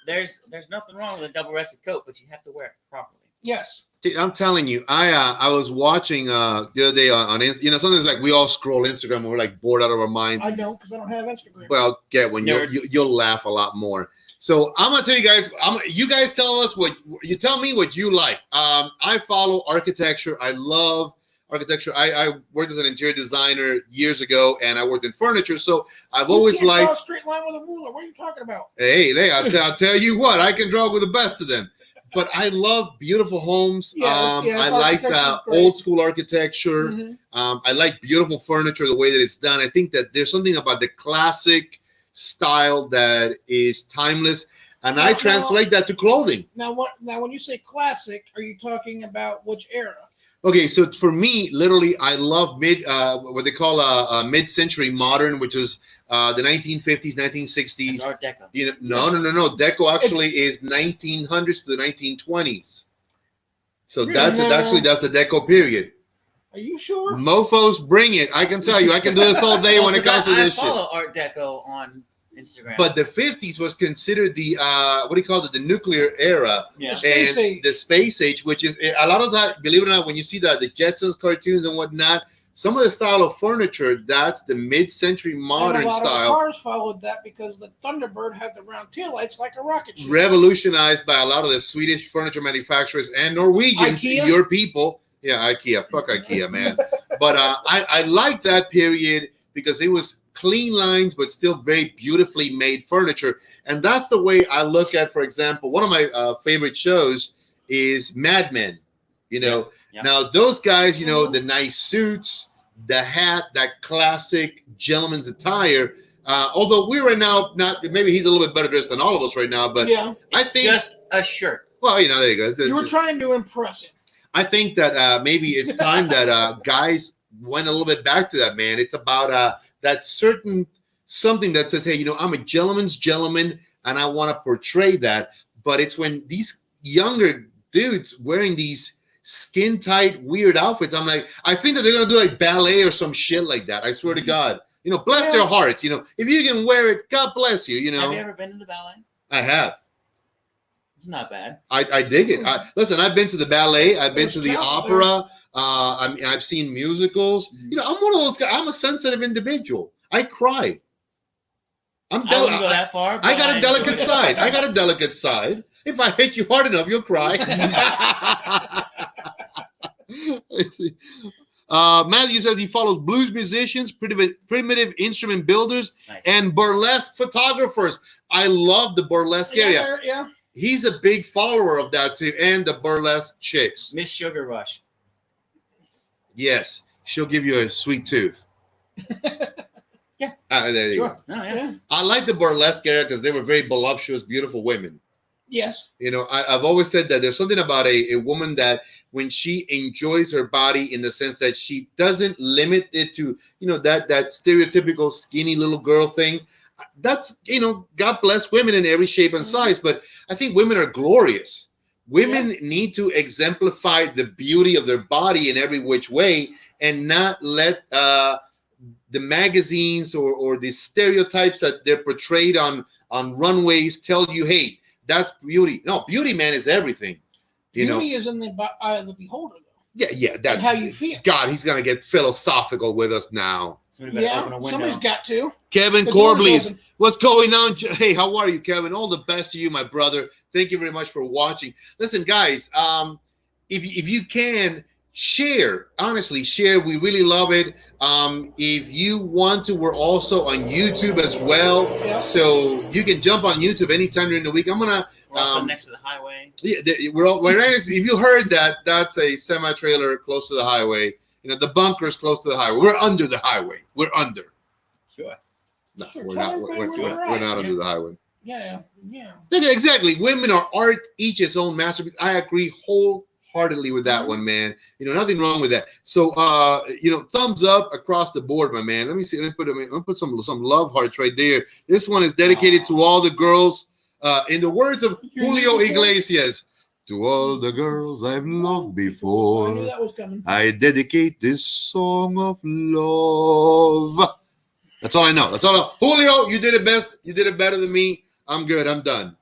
There's nothing wrong with a double-breasted coat, but you have to wear it properly. Yes. I'm telling you, I was watching the other day on sometimes like we all scroll Instagram and we're like bored out of our mind. I don't, because I don't have Instagram. Well, get one. You'll laugh a lot more. So I'm gonna tell you guys. You guys tell us you tell me what you like. I follow architecture. I love architecture. I worked as an interior designer years ago, and I worked in furniture. So I've always liked. Draw a straight line with a ruler. What are you talking about? Hey, I'll tell you what. I can draw with the best of them. But I love beautiful homes. I like old school architecture. Mm-hmm. I like beautiful furniture, the way that it's done. I think that there's something about the classic style that is timeless, and I translate that to clothing. Now, when you say classic, are you talking about which era? Okay, so for me, literally, I love what they call mid-century modern, which is the 1950s, 1960s. It's Art Deco. No. Deco actually is 1900s to the 1920s. So really? That's the Deco period. Are you sure? Mofos, bring it. I can tell you, I can do this all day when it comes to this shit. I follow Art Deco on Instagram. But the 50s was considered the the nuclear era, yeah. The space age, which is a lot of that. Believe it or not, when you see the Jetsons cartoons and whatnot, some of the style of furniture, that's the mid-century modern style. A lot of cars followed that because the Thunderbird had the round taillights like a rocket ship. Revolutionized by a lot of the Swedish furniture manufacturers and Norwegians, IKEA? Your people. Yeah, IKEA. Fuck IKEA, man. But I like that period because it was clean lines, but still very beautifully made furniture. And that's the way I look at, for example, one of my favorite shows is Mad Men. Now those guys, the nice suits, the hat, that classic gentleman's attire. Although we right now, maybe he's a little bit better dressed than all of us right now, but yeah, I think just a shirt. Well, there you go. You were trying to impress him. I think that maybe it's time that guys went a little bit back to that, man. It's about that certain something that says, hey, I'm a gentleman's gentleman, and I want to portray that. But it's when these younger dudes wearing these skin tight weird outfits, I'm like, I think that they're gonna do like ballet or some shit like that. I swear to God. Bless their hearts. If you can wear it, God bless you. Have you ever been to the ballet? I have. It's not bad. I dig it. Listen, I've been to the ballet. I've been to the opera. I've seen musicals. I'm one of those guys. I'm a sensitive individual. I cry. I wouldn't go that far. I got a delicate side. I got a delicate side. If I hit you hard enough, you'll cry. Matthew says he follows blues musicians, primitive instrument builders, and burlesque photographers. I love the burlesque area. Yeah. He's a big follower of that too, and the burlesque chicks. Miss Sugar Rush. Yes, she'll give you a sweet tooth. Yeah. There you Sure. go. Oh, yeah. I like the burlesque area because they were very voluptuous, beautiful women. Yes. I've always said that there's something about a woman that when she enjoys her body in the sense that she doesn't limit it to, that stereotypical skinny little girl thing. That's, God bless women in every shape and size. But I think women are glorious. Women need to exemplify the beauty of their body in every which way and not let the magazines or the stereotypes that they're portrayed on runways tell you, hey, that's beauty. No, beauty, man, is everything. Beauty is in the eye of the beholder, though. Yeah. And how you feel. God, he's going to get philosophical with us now. Somebody's got to. Kevin Corbley's, what's going on? Hey, how are you, Kevin? All the best to you, my brother. Thank you very much for watching. Listen, guys, if you can, share. Honestly, share. We really love it. If you want to, we're also on YouTube as well. Yeah. So you can jump on YouTube anytime during the week. I'm gonna. We're also next to the highway. Yeah, we're right next. If you heard that, that's a semi-trailer close to the highway. The bunker is close to the highway. We're under the highway. We're under. Sure. No, sure, we're not. We're not under the highway. Yeah. Exactly. Women are art, each its own masterpiece. I agree wholeheartedly with that one, man. Nothing wrong with that. So, thumbs up across the board, my man. Let me see. Let me put some love hearts right there. This one is dedicated to all the girls. In the words of Julio Iglesias, to all the girls I've loved before, I knew that was coming. I dedicate this song of love. That's all I know. That's all I know. Julio, you did it best. You did it better than me. I'm good. I'm done.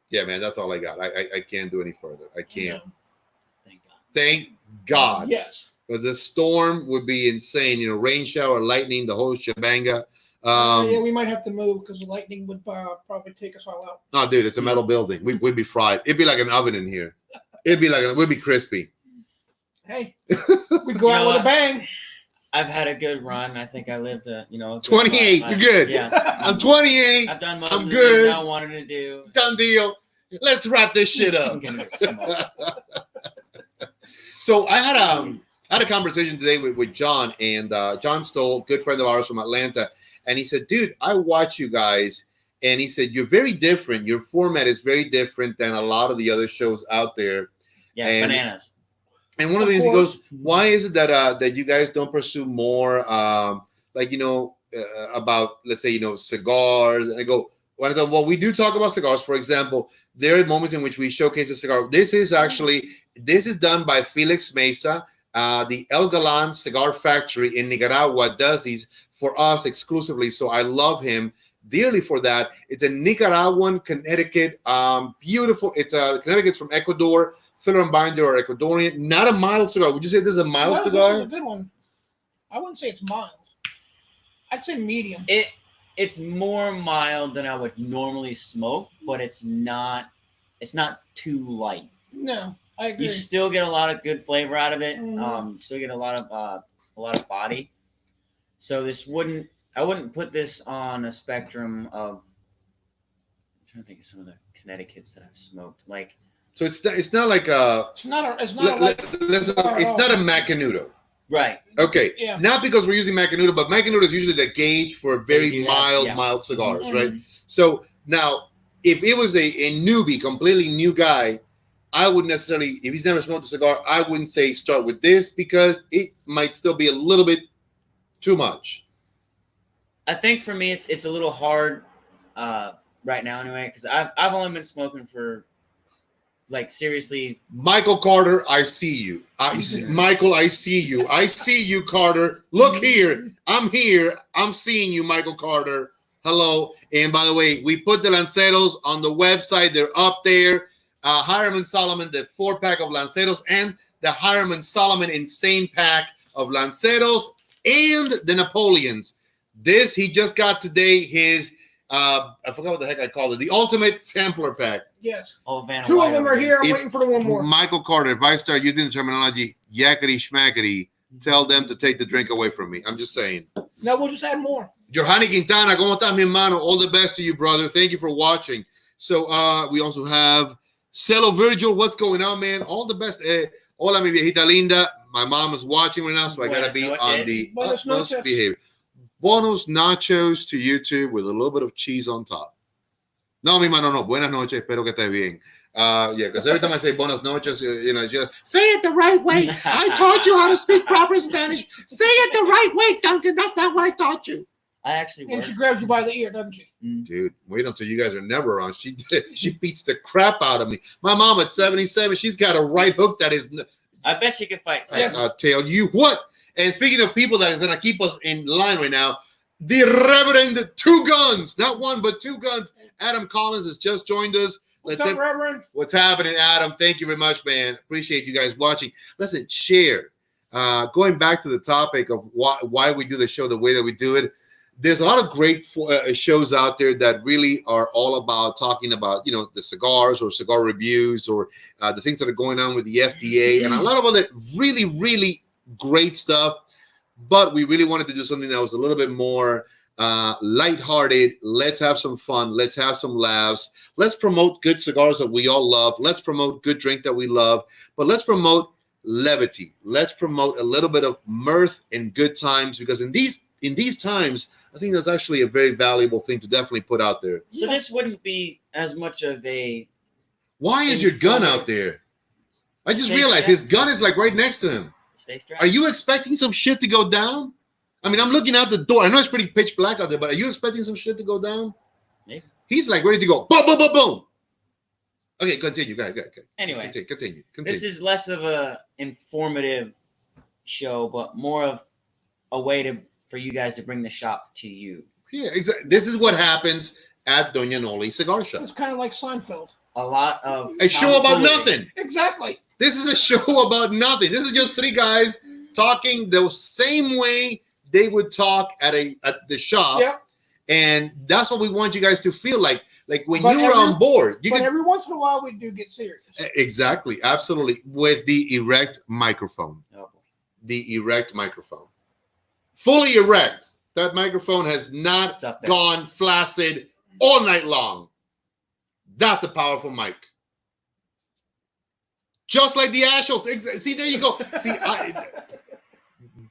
Yeah, man, that's all I got. I can't do any further. I can't. No. Thank God. Thank God. Yes. Because the storm would be insane. Rain shower, lightning, the whole shebanga. Yeah, we might have to move because the lightning would probably take us all out. No, dude, it's a metal building. We'd be fried. It'd be like an oven in here. We'd be crispy. Hey, we go out with a bang. I've had a good run. I think I lived 28. You're good. Yeah. I'm 28. I've done most I'm of the good. things I wanted to do. Done deal. Let's wrap this shit up. So I had a conversation today with John, and John Stoll, good friend of ours from Atlanta, and he said, dude, I watch you guys, and he said, you're very different. Your format is very different than a lot of the other shows out there. Yeah, bananas. And one of the things he goes, why is it that you guys don't pursue more, about, let's say, cigars? And I go, well, we do talk about cigars. For example, there are moments in which we showcase a cigar. This is done by Felix Mesa, the El Galan Cigar Factory in Nicaragua does these for us exclusively. So I love him dearly for that. It's a Nicaraguan, Connecticut, beautiful. It's Connecticut's from Ecuador. Filler and binder are Ecuadorian. Not a mild cigar. Would you say this is a mild cigar? This is a good one. I wouldn't say it's mild. I'd say medium. It's more mild than I would normally smoke, but it's not too light. No, I agree. You still get a lot of good flavor out of it. Mm-hmm. Still get a lot of body. So I wouldn't put this on a spectrum of. I'm trying to think of some of the Connecticut's that I've smoked. So it's not like a. It's not a Macanudo. Right. Okay. Yeah. Not because we're using Macanudo, but Macanudo is usually the gauge for very mild cigars, mm-hmm. right? So now, if it was a newbie, completely new guy, I wouldn't necessarily, if he's never smoked a cigar, I wouldn't say start with this because it might still be a little bit Too much. I think for me, it's a little hard right now anyway, because I've only been smoking for like seriously. Michael Carter, I see you. Michael, I see you. I see you, Carter. Look here. I'm here. I'm seeing you, Michael Carter. Hello. And by the way, we put the Lanceros on the website. They're up there. Hiram & Solomon, the 4-pack of Lanceros, and the Hiram & Solomon Insane pack of Lanceros and the Napoleons. This, he just got today his, I forgot what the heck I called it, the Ultimate Sampler Pack. Yes. Oh, Vanna 2 of White them are over here. I'm If- waiting for the one more. Michael Carter, if I start using the terminology yakety schmackety, tell them to take the drink away from me. I'm just saying. No, we'll just add more. Johanny Quintana, ¿cómo estás, mi hermano? All the best to you, brother. Thank you for watching. So we also have Celo Virgil. What's going on, man? All the best. Hola, mi viejita linda. My mom is watching right now, so I got to be on the Buenos utmost noches. behavior. Bonus nachos to YouTube with a little bit of cheese on top. No, mi mano, no. Buenas noches. Espero que estés bien. Yeah, because every time I say buenas noches, you know, just say it the right way. I taught you how to speak proper Spanish. Say it the right way, Duncan. That's not what I taught you. I actually And work. she grabs you by the ear, doesn't she? Dude, wait until you guys are never around. She beats the crap out of me. My mom at 77, she's got a right hook that is. I bet she could fight. Yes. I'll tell you what. And speaking of people that is going to keep us in line right now, the Reverend Two Guns, not one but two guns. Adam Collins has just joined us. What's up, Reverend? What's happening, Adam? Thank you very much, man. Appreciate you guys watching. Listen, share. Going back to the topic of why we do the show the way that we do it. There's a lot of great shows out there that really are all about talking about, you know, the cigars or cigar reviews or the things that are going on with the FDA and a lot of other really, really great stuff. But we really wanted to do something that was a little bit more lighthearted. Let's have some fun. Let's have some laughs. Let's promote good cigars that we all love. Let's promote good drink that we love. But let's promote levity. Let's promote a little bit of mirth and good times, because in these times, I think that's actually a very valuable thing to definitely put out there. So this wouldn't be as much of a. Why is your gun out there? I just realized his gun is like right next to him. Stay strapped. Are you expecting some shit to go down? I mean, I'm looking out the door. I know it's pretty pitch black out there, but are you expecting some shit to go down? Maybe. He's like ready to go. Boom, boom, boom, boom. Okay, continue. Go ahead. Anyway, Continue. this is less of a informative show, but more of a way for you guys to bring the shop to you. Yeah, exactly. This is what happens at Doña Noli's Cigar Shop. It's kind of like Seinfeld. A lot of A show about nothing. Exactly. This is a show about nothing. This is just three guys talking the same way they would talk at the shop. Yep. And that's what we want you guys to feel like when But you were on board. But every once in a while, we do get serious. Exactly, absolutely, with the erect microphone. Oh. The erect microphone, fully erect. That microphone has not gone flaccid all night long. That's a powerful mic. Just like the ash holes. See, there you go. See,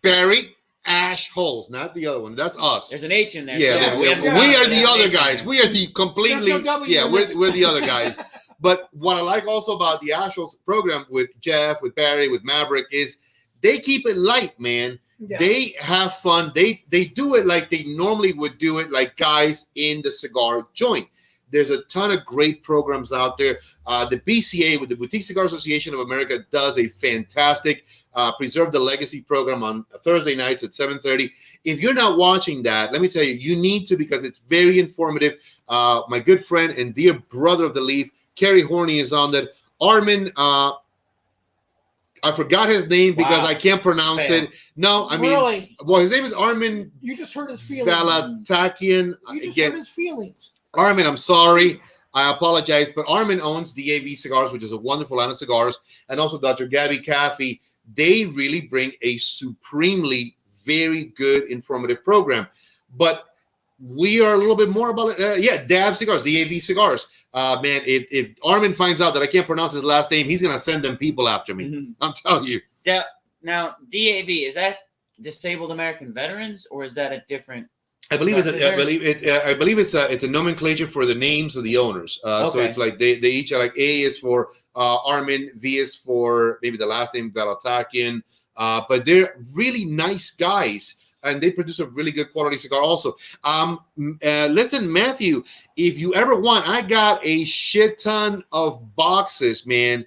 Barry Ash Holes, not the other one. That's us. There's an H in there. Yeah, so we are the other guys. We are the completely. There's no W Yeah, in this. we're the other guys. But what I like also about the Ash Holes program with Jeff, with Barry, with Maverick is they keep it light, man. Yeah. They have fun. They do it like they normally would do it, like guys in the cigar joint. There's a ton of great programs out there. The BCA, with the Boutique Cigar Association of America, does a fantastic Preserve the Legacy program on Thursday nights at 7:30. If you're not watching that, let me tell you, you need to, because it's very informative. My good friend and dear brother of the Leaf, Kerry Horney, is on that. Armin, I forgot his name because I can't pronounce it. No, I mean, Really? well, his name is Armin You just hurt his feelings. Valatakian. You just Again, hurt his feelings. Armin, I'm sorry. I apologize. But Armin owns DAV Cigars, which is a wonderful line of cigars, and also Dr. Gabby Caffey. They really bring a supremely very good informative program. But we are a little bit more about it. DAV Cigars, DAV Cigars. Man, if Armin finds out that I can't pronounce his last name, he's going to send them people after me. Mhm. I'm telling you. Now, DAV, is that Disabled American Veterans, or is that a different? I believe it's a nomenclature for the names of the owners. So it's like they each are like, A is for Armin, V is for maybe the last name Valatakian. But they're really nice guys. and they produce a really good quality cigar also. Listen, Matthew, if you ever want, I got a shit ton of boxes, man.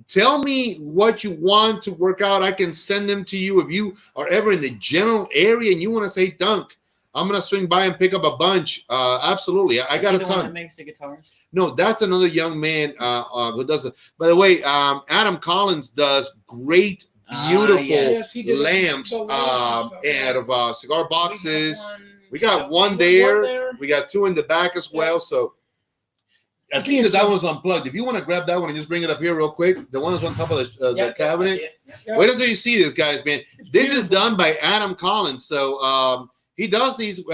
Tell me what you want to work out. I can send them to you. If you are ever in the general area and you want to say, Dunk, I'm going to swing by and pick up a bunch. Absolutely. I got a ton. One that makes the guitars? No, that's another young man who does it. By the way, Adam Collins does great, beautiful Yes, lamps out of cigar boxes. We got one there. We got two in the back as well. So I think that one's unplugged. If you want to grab that one and just bring it up here real quick, the one that's on top of the cabinet. Wait until you see this, guys, man. This is done by Adam Collins. So he does these.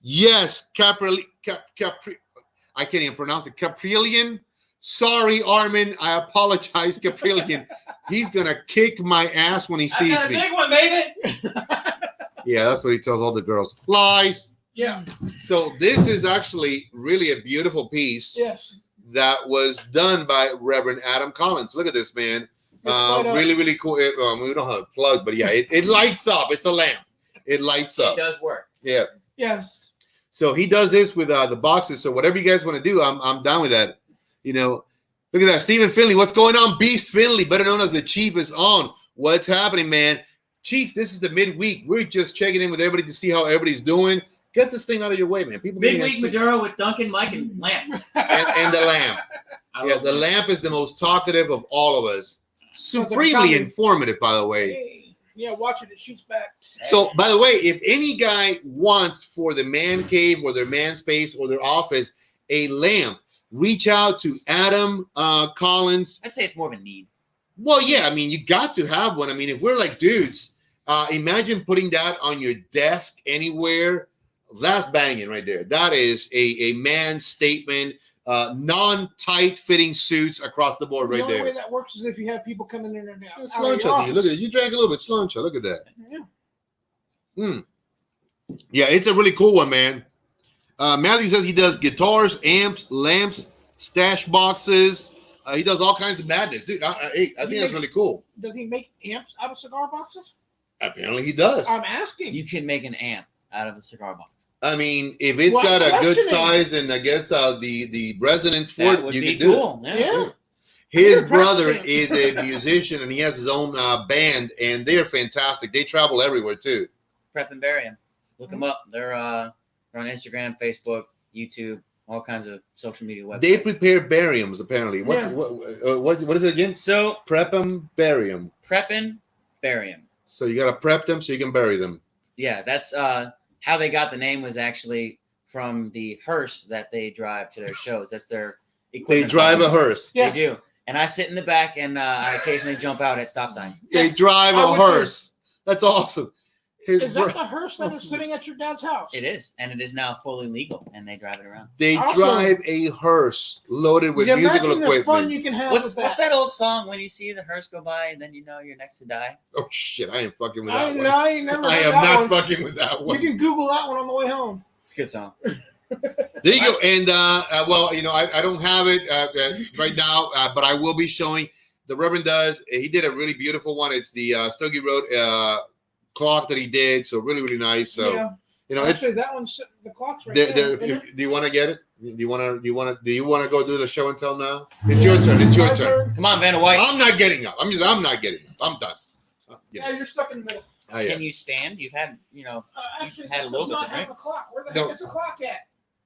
Yes, Capri. I can't even pronounce it. Caprillion. Sorry, Armin. I apologize, Caprillion. He's gonna kick my ass when he sees me. Big one, baby. Yeah, that's what he tells all the girls. Lies. Yeah. So this is actually really a beautiful piece. Yes. That was done by Reverend Adam Collins. Look at this, man. Really, really cool. We don't have it plugged, but yeah, it lights up. It's a lamp. It lights up. It does work. Yeah. Yes. So he does this with the boxes. So whatever you guys want to do, I'm down with that. You know, look at that. Stephen Finley. What's going on? Beast Finley, better known as the Chief, is on. What's happening, man? Chief, this is the midweek. We're just checking in with everybody to see how everybody's doing. Get this thing out of your way, man. People Midweek Maduro with Duncan, Mike, and Lamp. and the lamp. Yeah, the lamp is the most talkative of all of us. Supremely informative, by the way. Yeah, watch it. It shoots back. So, by the way, if any guy wants for the man cave or their man space or their office a lamp, reach out to Adam Collins. I'd say it's more of a need. Well, yeah, I mean, you got to have one. I mean, if we're like dudes, imagine putting that on your desk anywhere. That's banging right there. That is a man statement. Non-tight fitting suits across the board right there. The only way that works is if you have people coming in and out. Slancha, look at it. You drank a little bit slancha. Look at that. Yeah. Yeah, it's a really cool one, man. Matthew says he does guitars, amps, lamps, stash boxes. He does all kinds of madness, dude. I think that's really cool. Does he make amps out of cigar boxes? Apparently, he does. I'm asking. You can make an amp out of a cigar box. I mean, if it's got a good size and I guess the resonance for it, you can do it. Yeah. His brother is a musician and he has his own band, and they're fantastic. They travel everywhere too. Prep and Barium. Look them up. They're on Instagram, Facebook, YouTube, all kinds of social media websites. They prepare bariums apparently. What is it again? So prep and barium. Prep and Barium. So you gotta prep them so you can bury them. Yeah, that's how they got the name was actually from the hearse that they drive to their shows. That's their equipment. They drive a hearse. Yes. They do. And I sit in the back and I occasionally jump out at stop signs. They drive a hearse. That's awesome. Is that the hearse that is sitting at your dad's house? It is. And it is now fully legal. And they drive it around. They drive a hearse loaded with musical equipment. The fun you can have what's that old song, when you see the hearse go by and then you know you're next to die? Oh, shit. I ain't fucking with that one. I ain't never I am not fucking with that one. You can Google that one on the way home. It's a good song. There you go. And, well, you know, I don't have it right now, but I will be showing. The Reverend does. He did a really beautiful one. It's the Stogie Road clock that he did. So really, really nice. So, you know, actually, that one's the clock's right there. Do you want to get it? Do you want to go do the show and tell now? It's your turn. It's your turn. Come on, Vanna White. I'm not getting up. I'm not getting up. I'm done. Yeah, you're stuck in the middle. Can you stand? You've had, actually, you've had a little bit of drink. The clock. Where the heck is the clock at?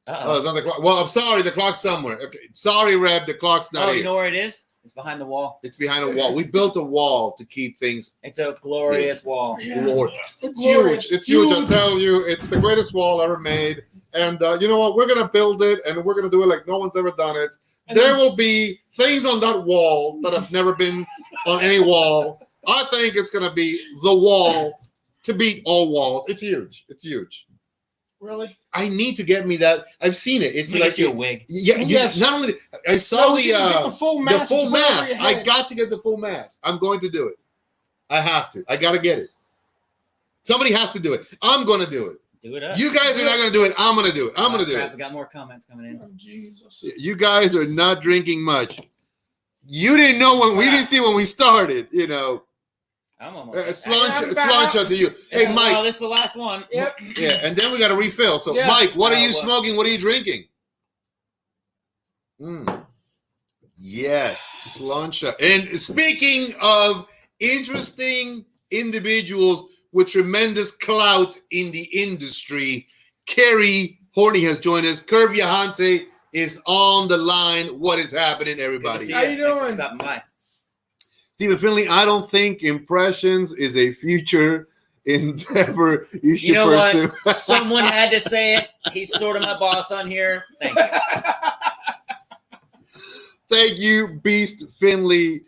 Oh, it's on the clock. Well, I'm sorry. The clock's somewhere. Okay. Sorry, Reb. The clock's not here. You know where it is? It's behind the wall. It's behind a wall. We built a wall to keep things. It's a glorious wall. Yeah. Lord. It's huge. It's huge. I tell you, it's the greatest wall ever made. And you know what? We're going to build it, and we're going to do it like no one's ever done it. And there will be things on that wall that have never been on any wall. I think it's going to be the wall to beat all walls. It's huge. It's huge. Really? I need to get me that. I've seen it. It's like a wig. Yeah. Yes. Not only I saw the full mask. The full mask. I got to get the full mask. I'm going to do it. I have to. I got to get it. Somebody has to do it. I'm going to do it. Do it up. You guys are not going to do it. I'm going to do it. I'm going to do it. We got more comments coming in. Oh, Jesus. You guys are not drinking much. You didn't know when we didn't see when we started. You know. I'm almost. Sláinte to you. Hey, Mike. Well, this is the last one. Yep. Yeah, and then we got to refill. So, Yes. Mike, what are you well. smoking? What are you drinking? Yes, Sláinte. And speaking of interesting individuals with tremendous clout in the industry, Kerry Horney has joined us. Curve Viajante is on the line. What is happening, everybody? How you doing? Thanks for stopping by. Stephen Finley, I don't think impressions is a future endeavor you should pursue. What? Someone had to say it. He's sort of my boss on here. Thank you. Thank you, Beast Finley.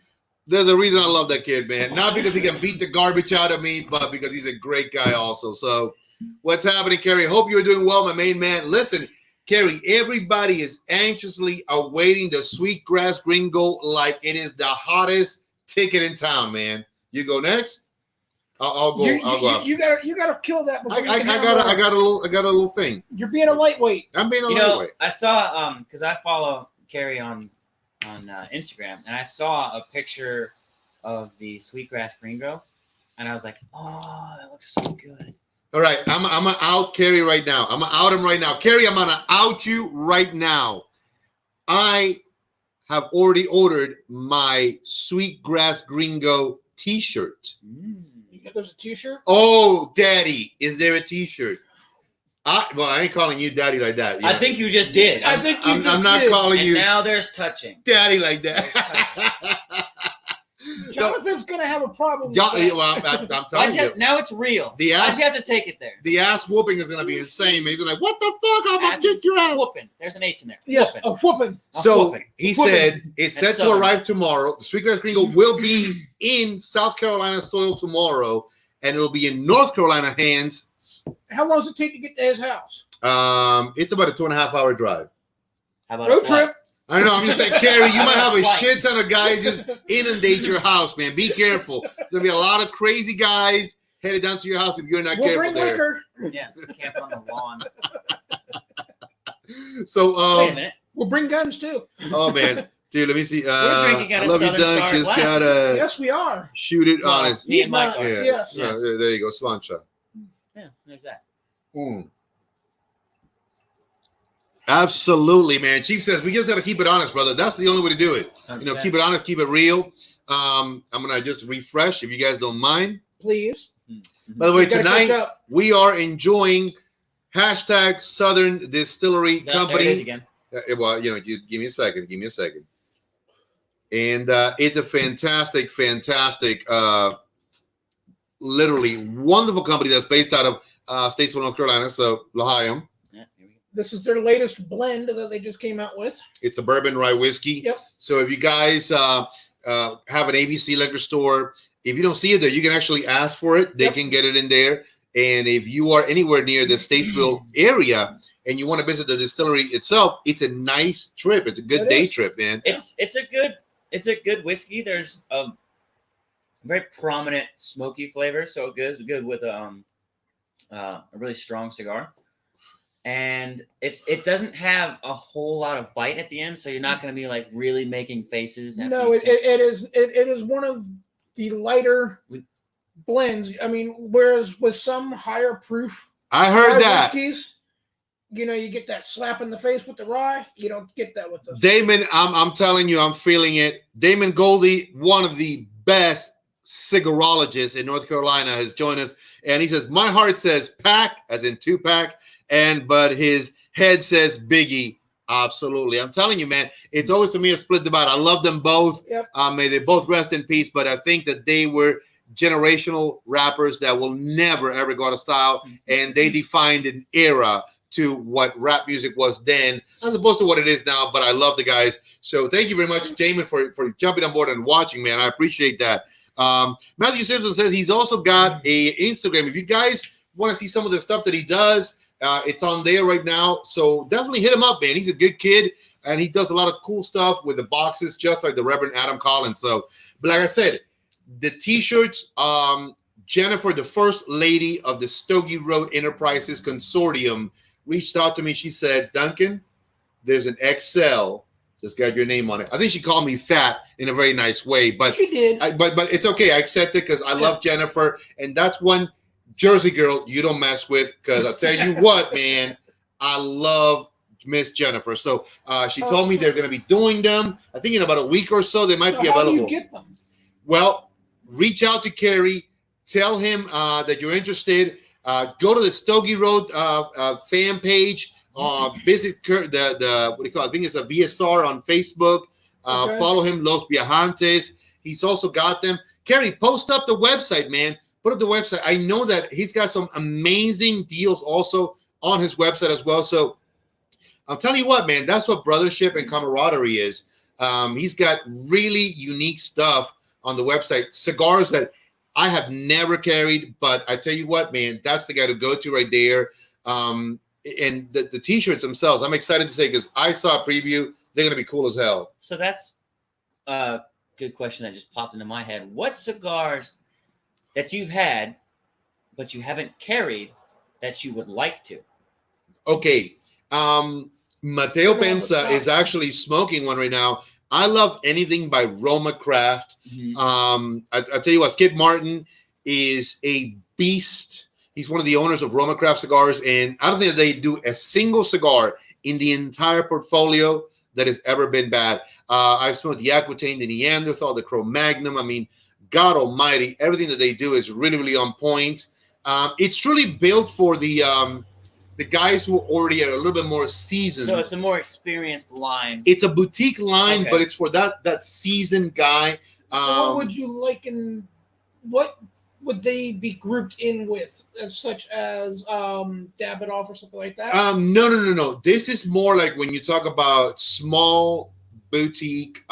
There's a reason I love that kid, man. Not because he can beat the garbage out of me, but because he's a great guy also. So what's happening, Kerry? Hope you're doing well, my main man. Listen, Kerry, everybody is anxiously awaiting the Sweetgrass Gringo like it is the hottest ticket in town, man. You go next. I'll go. I'll go. You gotta kill that. Before I got a little thing. You're being a lightweight. I'm being a lightweight. I saw because I follow Kerry on Instagram, and I saw a picture of the Sweetgrass Gringo, and I was like, oh, that looks so good. All right, I'm gonna out Kerry right now. I'm gonna out him right now. Kerry, I'm gonna out you right now. I have already ordered my Sweetgrass Gringo t-shirt. There's a t-shirt? Oh, Daddy, is there a t-shirt? I ain't calling you Daddy like that. I think you just did. I'm not calling you now there's touching. Daddy like that. Jonathan's gonna have a problem. Well, I'm telling you. Now it's real. Why'd you have to take it there? The ass whooping is gonna be insane. He's like, "What the fuck? I'm gonna kick your ass." Whooping. There's an H in there. Yes, a whooping. So he said it's set to arrive tomorrow. The Sweetgrass Gringo will be in South Carolina soil tomorrow, and it'll be in North Carolina hands. How long does it take to get to his house? It's about a 2.5 hour drive. How about road trip? I don't know. I'm just saying, Kerry, you might have a shit ton of guys just inundate your house, man. Be careful. There's gonna be a lot of crazy guys headed down to your house if you're not careful bring there. Liquor. Yeah, camp on the lawn. So, wait a minute. We'll bring guns too. Oh man, dude, let me see. We're drinking out I of love you, Southern Dunk. Star Just glasses. gotta Yes, we are. shoot it honest. Me and Mike are. Yeah. Yes. Yeah, there you go, Sláinte. Yeah, there's that. Absolutely, man. Chief says we just got to keep it honest, brother. That's the only way to do it. 100%. You know, keep it honest, keep it real. I'm gonna just refresh if you guys don't mind. Please. By the way, We gotta catch tonight up. we are enjoying # Southern Distillery Company. There it is again. Well, you know, give me a second. And it's a fantastic, literally wonderful company that's based out of Statesville, North Carolina. So, L'Chaim. Yeah, here we go. This is their latest blend that they just came out with. It's a bourbon rye whiskey. Yep. So if you guys have an ABC liquor store, if you don't see it there, you can actually ask for it. They can get it in there. And if you are anywhere near the Statesville area and you want to visit the distillery itself, it's a nice trip. It's a good day trip, man. It's a good whiskey. There's a very prominent smoky flavor, so it goes good with a really strong cigar. And it doesn't have a whole lot of bite at the end, so you're not going to be like really making faces. No, it is one of the lighter blends. I mean, whereas with some higher proof, I heard that. Whiskeys, you know, you get that slap in the face with the rye. You don't get that with this. Damon, I'm telling you, I'm feeling it. Damon Goldie, one of the best cigarologists in North Carolina, has joined us, and he says, "My heart says pack, as in 2-pack, but his head says Biggie." Absolutely, I'm telling you, man. It's always to me a split divide. I love them both. Yep. May they both rest in peace. But I think that they were generational rappers that will never ever go out of style, and they defined an era to what rap music was then, as opposed to what it is now. But I love the guys. So thank you very much, Damon, for jumping on board and watching, man. I appreciate that. Matthew Simpson says he's also got a Instagram. If you guys want to see some of the stuff that he does, it's on there right now. So definitely hit him up, man. He's a good kid, and he does a lot of cool stuff with the boxes, just like the Reverend Adam Collins. So, but like I said, the t-shirts, Jennifer, the first lady of the Stogie Road Enterprises Consortium, reached out to me. She said, "Duncan, there's an XL Just got your name on it. I think she called me fat in a very nice way, but She did. but it's okay. I accept it because I love Jennifer, and that's one Jersey girl you don't mess with. Because I tell you what, man, I love Miss Jennifer. So she told me they're going to be doing them. I think in about a week or so they might be available. How do you get them? Well, reach out to Kerry. Tell him that you're interested. Go to the Stogie Road fan page. Visit the what do you call it? I think it's a VSR on Facebook. Okay. Follow him, Los Viajantes. He's also got them. Kerry, post up the website, man. Put up the website. I know that he's got some amazing deals also on his website as well. So I'm telling you what, man, that's what brothership and camaraderie is. He's got really unique stuff on the website. Cigars that I have never carried, but I tell you what, man, that's the guy to go to right there. And the T-shirts themselves, I'm excited to say because I saw a preview. They're going to be cool as hell. So that's a good question that just popped into my head. What cigars that you've had but you haven't carried that you would like to? Okay. Mateo Pemsa is actually smoking one right now. I love anything by Roma Craft. Mm-hmm. I tell you what, Skip Martin is a beast. He's one of the owners of Roma Craft Cigars, and I don't think that they do a single cigar in the entire portfolio that has ever been bad. I've smoked the Aquitaine, the Neanderthal, the Cro-Magnon. I mean, God almighty, everything that they do is really, really on point. It's truly built for the guys who already are a little bit more seasoned. So it's a more experienced line. It's a boutique line, okay. But it's for that seasoned guy. So what would you like and what would they be grouped in with, such as Davidoff or something like that? No. This is more like when you talk about small boutique,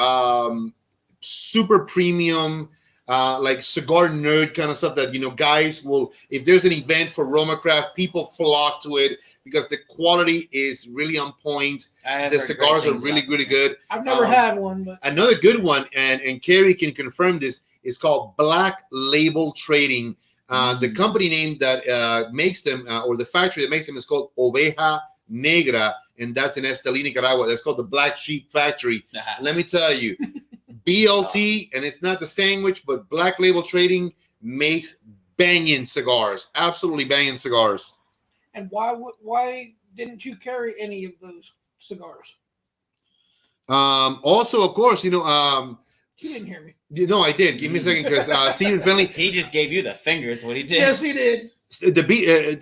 super premium, like cigar nerd kind of stuff that, guys will, if there's an event for Roma Craft, people flock to it because the quality is really on point. The cigars are really, really good. I've never had one, but another good one, and Kerry can confirm this, is called Black Label Trading. The company name that makes them, or the factory that makes them, is called Oveja Negra, and that's in Estelí, Nicaragua. That's called the Black Sheep Factory. Let me tell you, BLT, and it's not the sandwich, but Black Label Trading makes banging cigars, absolutely banging cigars. And why didn't you carry any of those cigars? Also, of course, you didn't hear me. No, I did. Give me a second, because Stephen Finley. He just gave you the fingers. What he did? Yes, he did.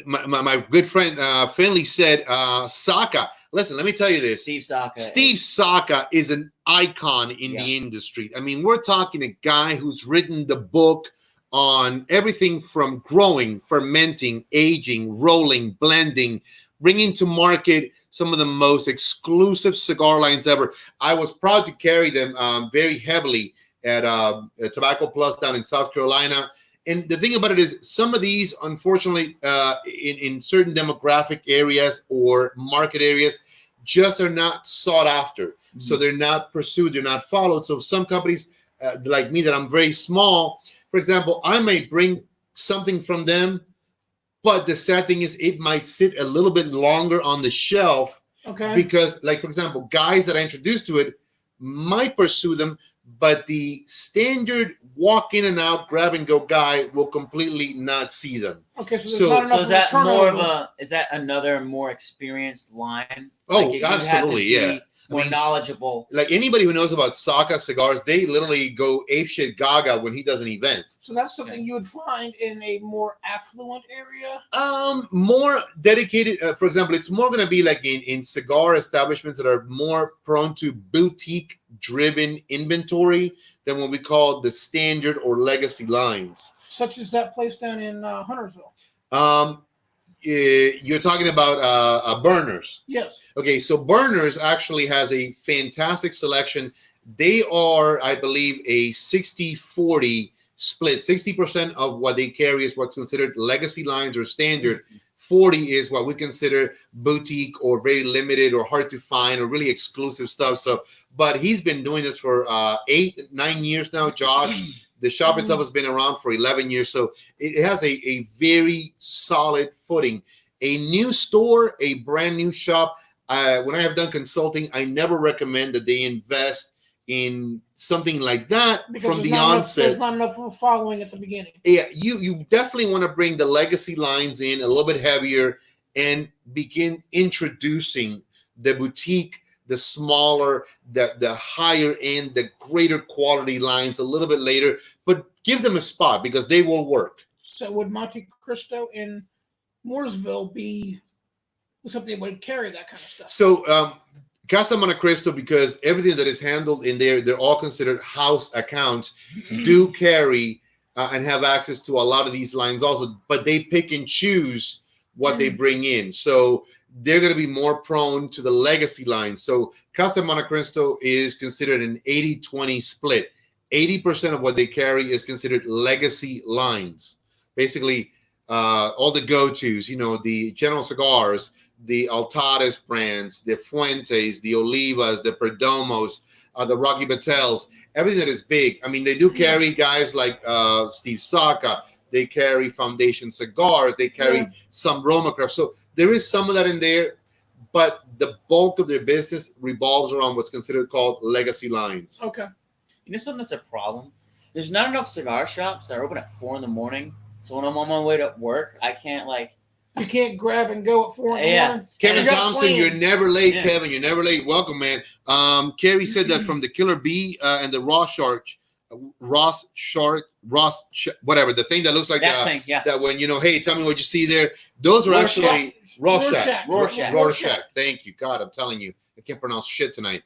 My good friend Finley said, Saka. Listen, let me tell you this. Steve Saka is an icon in the industry. I mean, we're talking a guy who's written the book on everything from growing, fermenting, aging, rolling, blending, bringing to market some of the most exclusive cigar lines ever. I was proud to carry them very heavily at Tobacco Plus down in South Carolina. And the thing about it is, some of these, unfortunately, in certain demographic areas or market areas, just are not sought after. Mm-hmm. So they're not pursued, they're not followed. So some companies like me, that I'm very small, for example, I may bring something from them, but the sad thing is it might sit a little bit longer on the shelf. Okay. Because, like, for example, guys that I introduced to it might pursue them, but the standard walk in and out, grab and go guy will completely not see them. Okay, so is that more of a? Is that another more experienced line? Oh, absolutely, yeah. More knowledgeable. Like anybody who knows about Saka cigars, they literally go apeshit gaga when he does an event. So that's something you would find in a more affluent area? More dedicated. For example, it's more going to be like in cigar establishments that are more prone to boutique-driven inventory than what we call the standard or legacy lines. Such as that place down in Huntersville. You're talking about Burners. Yes. Okay, so Burners actually has a fantastic selection. They are, I believe, a 60-40 split. 60% of what they carry is what's considered legacy lines or standard. 40 is what we consider boutique or very limited or hard to find or really exclusive stuff. So, but he's been doing this for 8-9 years now, Josh. The shop itself has been around for 11 years, so it has a very solid footing. A new store, a brand new shop. when I have done consulting, I never recommend that they invest in something like that because from the onset. There's not enough following at the beginning. Yeah, you definitely want to bring the legacy lines in a little bit heavier and begin introducing the boutique, the smaller, the higher end, the greater quality lines a little bit later, but give them a spot because they will work. So would Monte Cristo in Mooresville be something that would carry that kind of stuff? So Casa Monte Cristo, because everything that is handled in there, they're all considered house accounts, do carry and have access to a lot of these lines also, but they pick and choose what they bring in. So they're going to be more prone to the legacy lines. So Casa Monte Cristo is considered an 80-20 split. 80% of what they carry is considered legacy lines. Basically, all the go-tos, the General Cigars, the Altades brands, the Fuentes, the Olivas, the Perdomos, the Rocky Patels, everything that is big. I mean, they do carry guys like Steve Saka. They carry Foundation Cigars. They carry some Roma Craft. So there is some of that in there, but the bulk of their business revolves around what's considered called legacy lines. Okay. You know something that's a problem? There's not enough cigar shops that are open at 4 a.m. So when I'm on my way to work, I can't You can't grab and go at 4 in the morning. Kevin Thompson, you're never late, Kevin. You're never late. Welcome, man. Kerry said that from the Killer Bee and the whatever, the thing that looks like that thing, that when, hey, tell me what you see there. Those are actually Rorschach. Thank you. God, I'm telling you, I can't pronounce shit tonight.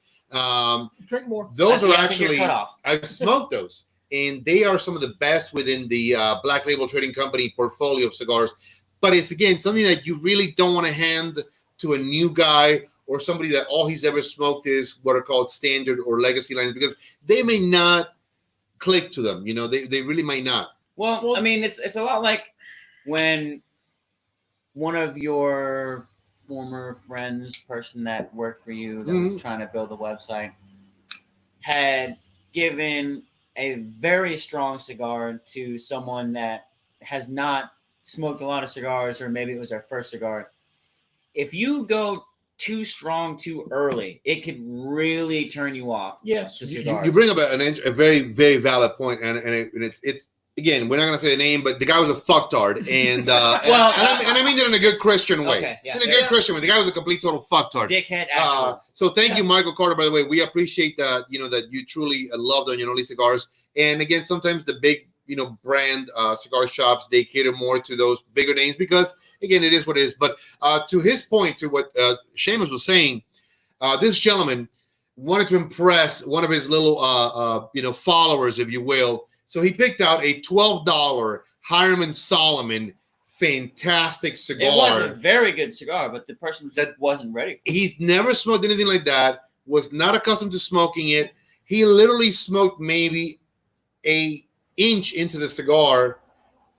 Drink more. Those are actually, I've smoked those, and they are some of the best within the Black Label Trading Company portfolio of cigars. But it's, again, something that you really don't want to hand to a new guy or somebody that all he's ever smoked is what are called standard or legacy lines, because they may not click to them. They really might not. Well, I mean, it's a lot like when one of your former friends, person that worked for you, that was trying to build a website, had given a very strong cigar to someone that has not smoked a lot of cigars, or maybe it was their first cigar. If you go too strong too early, it could really turn you off. Yes, you bring up a very, very valid point, and it's again, we're not going to say the name, but the guy was a fucktard, and I mean that in a good Christian way. Okay, yeah. In a good Christian way, the guy was a complete total fucktard. Dickhead, actually. So thank you, Michael Carter. By the way, we appreciate that. That you truly love the Onoli cigars, and again, sometimes the big brand cigar shops, they cater more to those bigger names because, again, it is what it is. But to his point, to what Seamus was saying, this gentleman wanted to impress one of his little, followers, if you will. So he picked out a $12 Hiram and Solomon fantastic cigar. It was a very good cigar, but the person just wasn't ready. He's never smoked anything like that, was not accustomed to smoking it. He literally smoked maybe an inch into the cigar,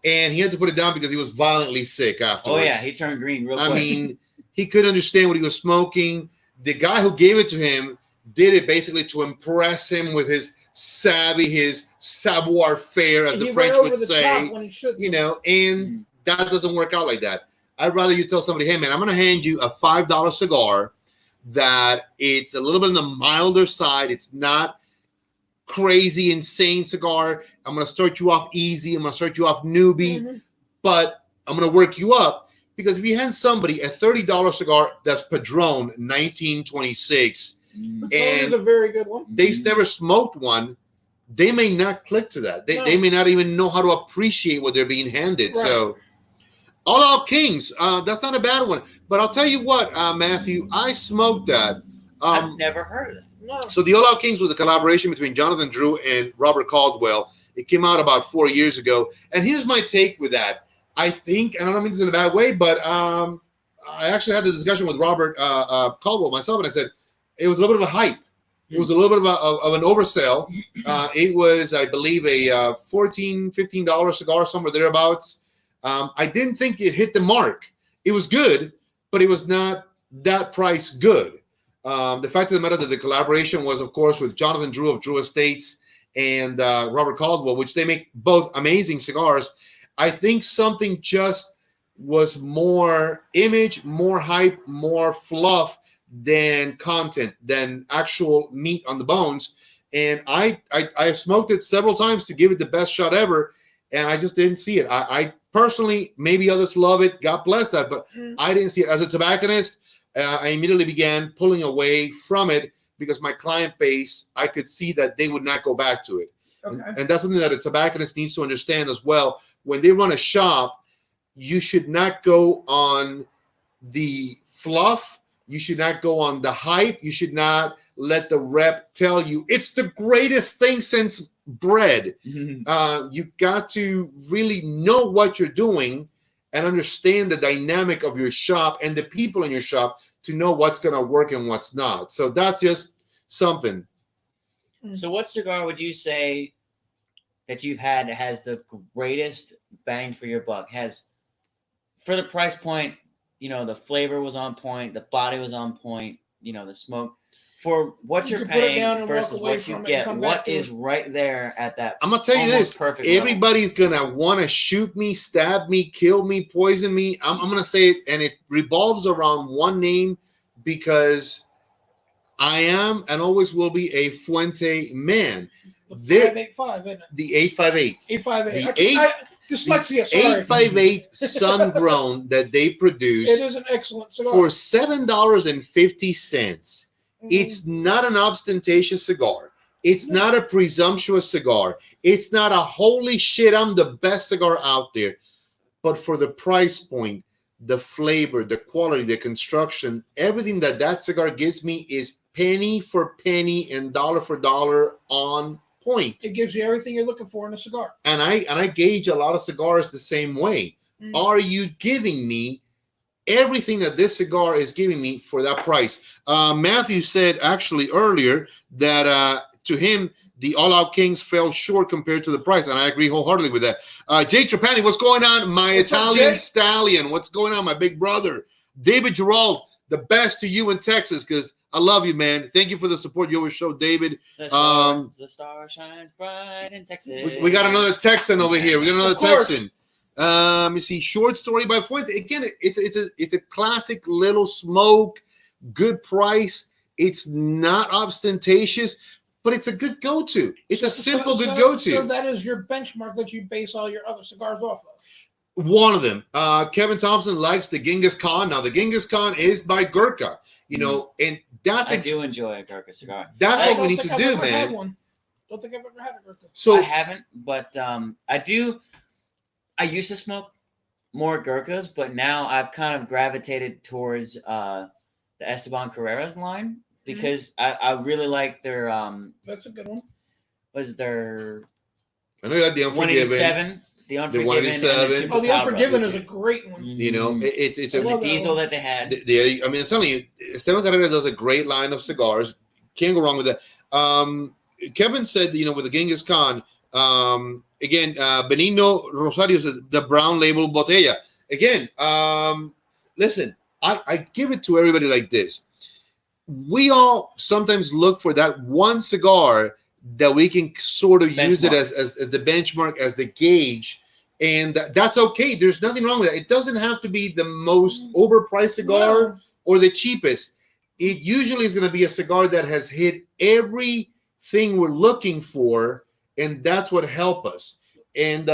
and he had to put it down because he was violently sick afterwards. Oh yeah, he turned green real quick. I mean, he couldn't understand what he was smoking. The guy who gave it to him did it basically to impress him with his savvy, his savoir-faire, as the French would say. And that doesn't work out like that. I'd rather you tell somebody, hey man, I'm going to hand you a $5 cigar that it's a little bit on the milder side. It's not crazy, insane cigar. I'm going to start you off easy. I'm going to start you off newbie, but I'm going to work you up, because if you hand somebody a $30 cigar that's Padron 1926, and is a very good one, they've never smoked one, they may not click to that. They may not even know how to appreciate what they're being handed. Right. So All Out Kings, that's not a bad one. But I'll tell you what, Matthew, I smoked that. I've never heard of it. No. So the All Out Kings was a collaboration between Jonathan Drew and Robert Caldwell. It came out about 4 years ago. And here's my take with that. I think, and I don't mean this in a bad way, but I actually had the discussion with Robert Caldwell myself, and I said it was a little bit of a hype. It was a little bit of an oversell. It was, I believe, a $14, $15 cigar, somewhere thereabouts. I didn't think it hit the mark. It was good, but it was not that price good. The fact of the matter that the collaboration was, of course, with Jonathan Drew of Drew Estates and Robert Caldwell, which they make both amazing cigars. I think something just was more image, more hype, more fluff than content, than actual meat on the bones. And I smoked it several times to give it the best shot ever, and I just didn't see it. I personally, maybe others love it, God bless that, but I didn't see it. As a tobacconist, I immediately began pulling away from it because my client base, I could see that they would not go back to it. Okay. And that's something that a tobacconist needs to understand as well. When they run a shop, you should not go on the fluff. You should not go on the hype. You should not let the rep tell you it's the greatest thing since bread. You got to really know what you're doing and understand the dynamic of your shop and the people in your shop to know what's going to work and what's not. So that's just something. So what cigar would you say that you've had that has the greatest bang for your buck? Has, for the price point, you know, the flavor was on point, the body was on point, you know, the smoke. For what You you're could put it paying down and walk versus away what you from it and get, come back what to is it. right there at that? I'm going to tell you almost this. perfect level? Everybody's going to want to shoot me, stab me, kill me, poison me. I'm going to say it, and it revolves around one name because I am and always will be a Fuente man. The There- 585, isn't it? The 858. 858. The Dyslexia, sorry. 858 sun grown that they It produce is an excellent cigar. for $7.50. Mm. It's not an ostentatious cigar. It's not a presumptuous cigar. It's not a holy shit, I'm the best cigar out there. But for the price point, the flavor, the quality, the construction, everything that that cigar gives me is penny for penny and dollar for dollar on point. It gives you everything you're looking for in a cigar. And I gauge a lot of cigars the same way. Mm. Are you giving me everything that this cigar is giving me for that price? Matthew said actually earlier that to him, the All Out Kings fell short compared to the price, and I agree wholeheartedly with that. Jay Trapani, what's going on? My What's up, Italian Jay? stallion. What's going on, my big brother? David Gerald, the best to you in Texas, because I love you, man. Thank you for the support you always show, David. The star shines bright in Texas. We got another Texan over here. We got another Of course. Texan. You see, Short Story by Fuente. Again, it's a classic little smoke, good price. It's not ostentatious, but it's a good go-to. It's a simple good go-to. So that is your benchmark that you base all your other cigars off of. One of them. Kevin Thompson likes the Genghis Khan. Now, the Genghis Khan is by Gurkha, you know, and that's I do enjoy a Gurkha cigar. that's I what we don't need think to I've do, ever had man. one. Don't think I've ever had a Gurkha. So I haven't, but I do. I used to smoke more Gurkhas, but now I've kind of gravitated towards the Esteban Carreras line because I really like their That's a good one. was their I know you had the Unforgiven. 187, the Unforgiven, 187. and the Oh, the Chupacabra. Unforgiven is a great one. You know, it's I a love the that diesel one. that they had. I mean, I'm telling you, Esteban Carreras does a great line of cigars. Can't go wrong with that. Kevin said, you know, with the Genghis Khan, again, Benigno Rosario says the brown label botella. Again, listen, I give it to everybody like this. We all sometimes look for that one cigar that we can sort of use it as the benchmark, as the gauge. And that's okay. There's nothing wrong with that. It doesn't have to be the most overpriced cigar No. or the cheapest. It usually is going to be a cigar that has hit everything we're looking for, and that's what helps us. And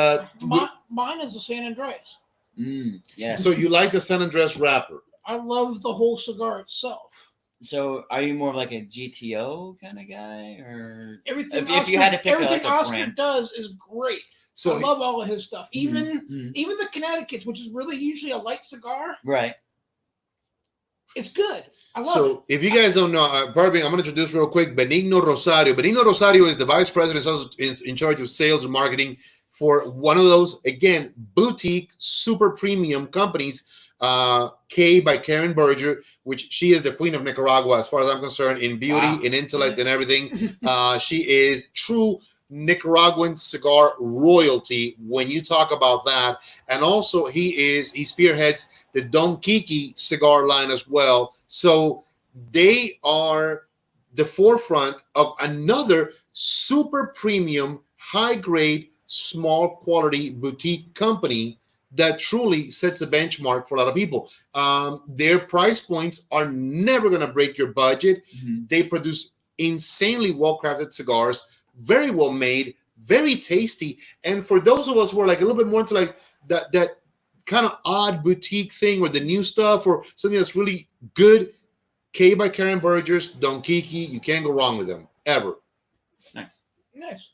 Mine is the San Andreas. Yeah. so you like the San Andres wrapper? I love the whole cigar itself. So are you more of like a GTO kind of guy, or Everything if you had to pick everything like a Oscar brand? does is great. So I love all of his stuff. Even Mhm. even the Connecticut's, which is really usually a light cigar, Right. it's good. I love it. So if you guys don't know, pardon me, I'm going to introduce real quick Benigno Rosario. Benigno Rosario is the vice president, is in charge of sales and marketing for one of those, again, boutique, super premium companies, K by Karen Berger, which she is the queen of Nicaragua, as far as I'm concerned, in beauty, Wow. in intellect, and everything. She is true Nicaraguan cigar royalty when you talk about that. And also he spearheads the Don Kiki cigar line as well. So they are the forefront of another super premium, high grade, small quality boutique company that truly sets a benchmark for a lot of people. Their price points are never going to break your budget. Mhm. They produce insanely well-crafted cigars, very well made, very tasty. And for those of us who are like a little bit more into like that kind of odd boutique thing or the new stuff or something that's really good, K by Karen Berger's, Don Kiki, you can't go wrong with them, ever. Nice. Nice.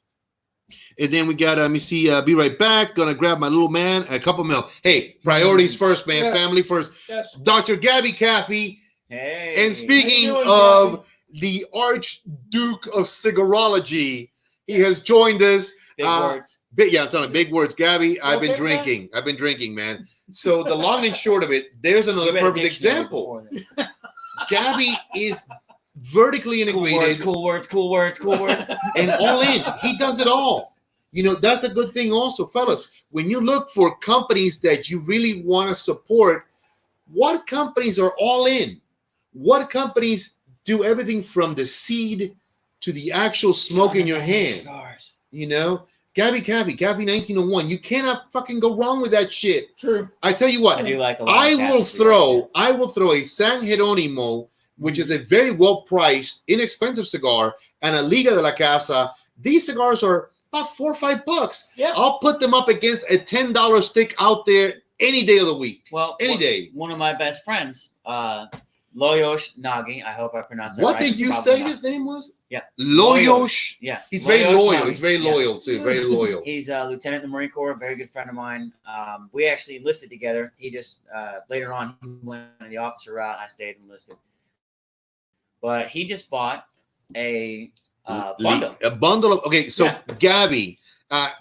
And then we got, let me see, be right back. Gonna grab my little man, a couple mil. Hey, priorities first, man. Yes. Family first. Yes. Dr. Gabby Caffey. Hey. And speaking How you doing, of the Archduke of Cigarology, he has joined us. Big words. Yeah, I'm telling you, big words. Gabby, I've been Okay, drinking. I've been drinking, man. So the long and short of it, there's another You read a perfect dictionary example. before this. Gabby is vertically integrated Cool words. and all in. He does it all. You know, that's a good thing also, fellas. When you look for companies that you really want to support, what companies are all in? What companies do everything from the seed to the actual smoke in your hand? Cigars. You know? Gabby Caffey 1901. You cannot fucking go wrong with that shit. True. I tell you what, I do like a lot. I of will cigars. throw a San Jeronimo, which is a very well priced, inexpensive cigar, and a Liga de la Casa. These cigars are about $4 or $5. Yeah. I'll put them up against a $10 stick out there any day of the week. Well, any day. One of my best friends, Loyosh Nagi. I hope I pronounced that What right. did you Probably say not. his name was? Yeah. Loyosh. Yeah. He's very Loyosh loyal. Nagi. He's very Yeah. loyal too. Very loyal. He's a lieutenant in the Marine Corps, a very good friend of mine. We actually enlisted together. He just later on he went on the officer route. I stayed enlisted, but he just bought a bundle. A bundle of so Yeah. Gabby,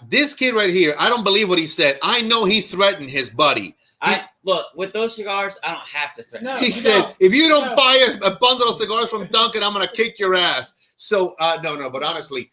this kid right here, I don't believe what he said. I know he threatened his buddy. I look with those cigars. I don't have to threaten. No. He said, if you don't No. buy a bundle of cigars from Duncan, I'm gonna kick your ass. So no, but honestly,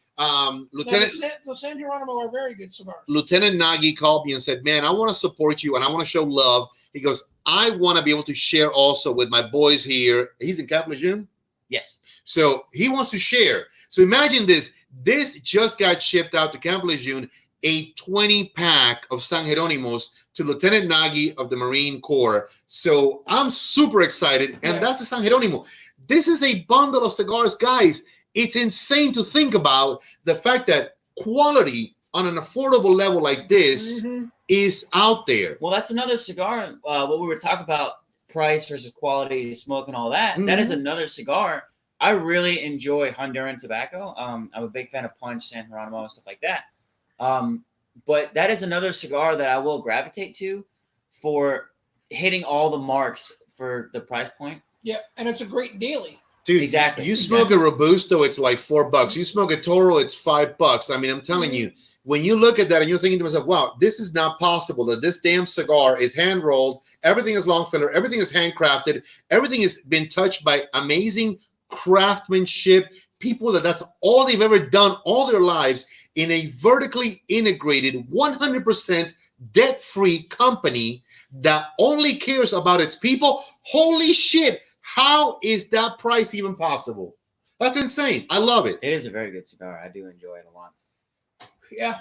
Lieutenant The San Geronimo are very good cigars. Lieutenant Nagy called me and said, man, I want to support you and I want to show love. He goes, I want to be able to share also with my boys here. He's in Cap Lejeune. Yes. So he wants to share. So imagine this. This just got shipped out to Camp Lejeune, a 20-pack of San Jeronimos to Lieutenant Nagy of the Marine Corps. So I'm super excited. And that's a San Jeronimo. This is a bundle of cigars, guys. It's insane to think about the fact that quality on an affordable level like this is out there. Well, that's another cigar. What we were talking about, price versus quality, smoke, and all that. That is another cigar. I really enjoy Honduran tobacco. I'm a big fan of Punch, San Geronimo, stuff like that. But that is another cigar that I will gravitate to for hitting all the marks for the price point. Yeah, and it's a great daily. Dude, Exactly. You smoke a Robusto, it's like $4. You smoke a Toro, it's $5. I mean, I'm telling you, when you look at that and you're thinking to yourself, wow, this is not possible that this damn cigar is hand rolled, everything is long filler, everything is handcrafted, everything has been touched by amazing craftsmanship, people that's all they've ever done all their lives in a vertically integrated, 100% debt-free company that only cares about its people. Holy shit. How is that price even possible? That's insane. I love it. It is a very good cigar. I do enjoy it a lot. Yeah.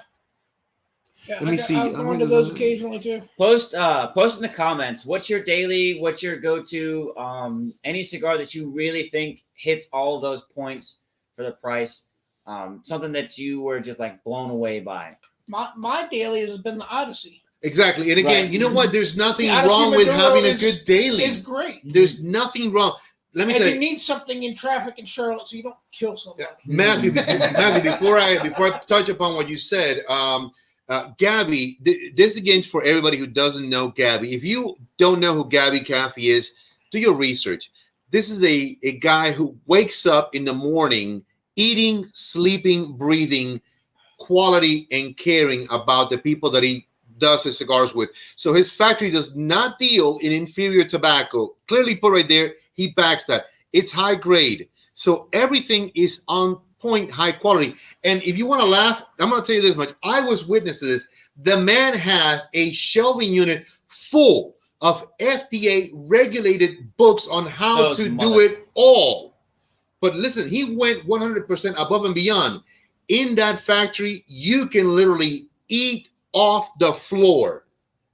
Yeah, Let me see. I go into those occasionally too. Post in the comments. What's your daily? What's your go-to? Any cigar that you really think hits all those points for the price? Something that you were just like blown away by. My daily has been the Odyssey. Exactly. And again, Right. you know what? There's nothing The Odyssey wrong with Maduro having a is- good daily. It's great. There's nothing wrong. Let me And tell you you, need something in traffic in Charlotte so you don't kill somebody. Matthew, before I touch upon what you said, Gabby, this again for everybody who doesn't know Gabby. If you don't know who Gabby Caffey is, do your research. This is a guy who wakes up in the morning eating, sleeping, breathing, quality and caring about the people that he does his cigars with. So his factory does not deal in inferior tobacco. Clearly put right there, he backs that. It's high grade. So everything is on point, high quality. And if you want to laugh, I'm going to tell you this much. I was witness to this. The man has a shelving unit full of FDA regulated books on how Those to do mother- it all. But listen, he went 100% above and beyond. In that factory, you can literally eat off the floor.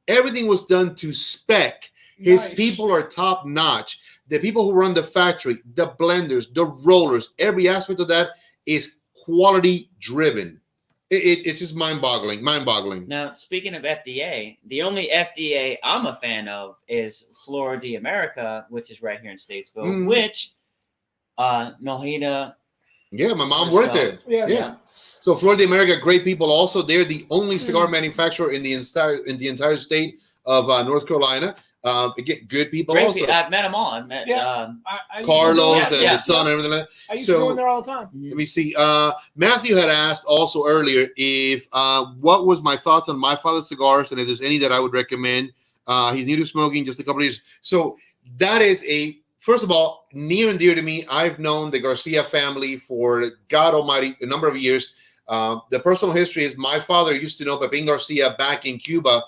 Everything was done to spec. His Nice. people are top notch. The people who run the factory, the blenders, the rollers, every aspect of that is quality driven. It's just mind-boggling. Now, speaking of FDA, the only FDA I'm a fan of is Flora de America, which is right here in Statesville, which Nojita. Yeah, my mom worked there. Yeah. Yeah. So Florida America, great people. Also, they're the only cigar manufacturer in the entire state of North Carolina. Again, good people Great also. I've met them all. I've met I Carlos and the son and everything like that. I used to go in there all the time. Let me see. Matthew had asked also earlier if what was my thoughts on my father's cigars and if there's any that I would recommend. He's new to smoking, just a couple of years. So that is first of all, near and dear to me. I've known the Garcia family for God Almighty a number of years. The personal history is my father used to know Pepín Garcia back in Cuba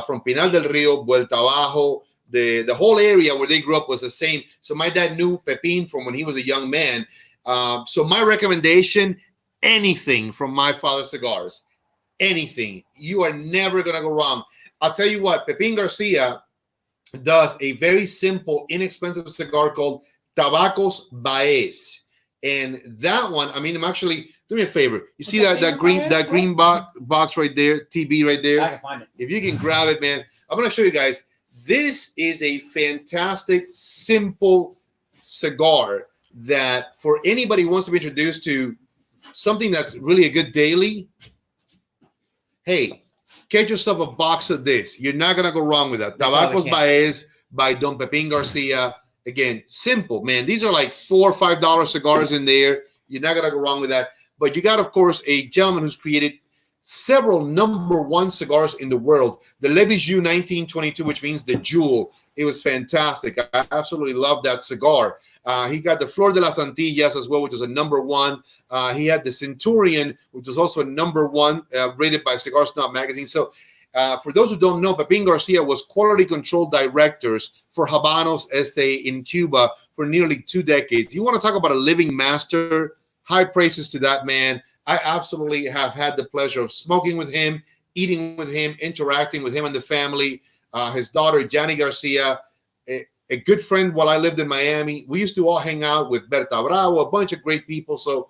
from Pinal del Rio, Vuelta Abajo. The whole area where they grew up was the same. So my dad knew Pepín from when he was a young man. So my recommendation, anything from my father's cigars, anything. You are never going to go wrong. I'll tell you what, Pepín Garcia does a very simple, inexpensive cigar called Tabacos Baez. And that one, I mean, I'm actually, do me a favor. You see that green box right there, TB right there? I can find it. If you can grab it, man, I'm going to show you guys. This is a fantastic, simple cigar that for anybody who wants to be introduced to something that's really a good daily, hey, get yourself a box of this. You're not going to go wrong with that. Tabacos Baez by Don Pepín Garcia. Again, simple, man. These are like $4 or $5 cigars in there. You're not going to go wrong with that. But you got, of course, a gentleman who's created several #1 cigars in the world. The Le Bijou 1922, which means the jewel. It was fantastic. I absolutely love that cigar. He got the Flor de las Antillas as well, which was a #1. He had the Centurion, which was also a #1, rated by Cigar Snob magazine. So for those who don't know, Pepín Garcia was quality control directors for Habanos SA in Cuba for nearly 2 decades. You want to talk about a living master? High praises to that man. I absolutely have had the pleasure of smoking with him, eating with him, interacting with him and the family. His daughter, Gianni Garcia, a good friend while I lived in Miami. We used to all hang out with Berta Bravo, a bunch of great people. So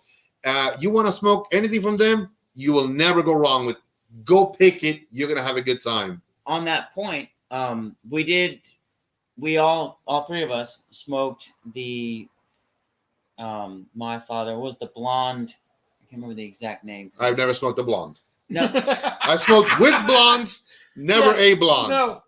you want to smoke anything from them, you will never go wrong with. Go pick it. You're going to have a good time. On that point, we all three of us smoked the, my father was the blonde. I can't remember the exact name. I've never smoked a blonde. No. I smoked with blondes, never a blonde. No.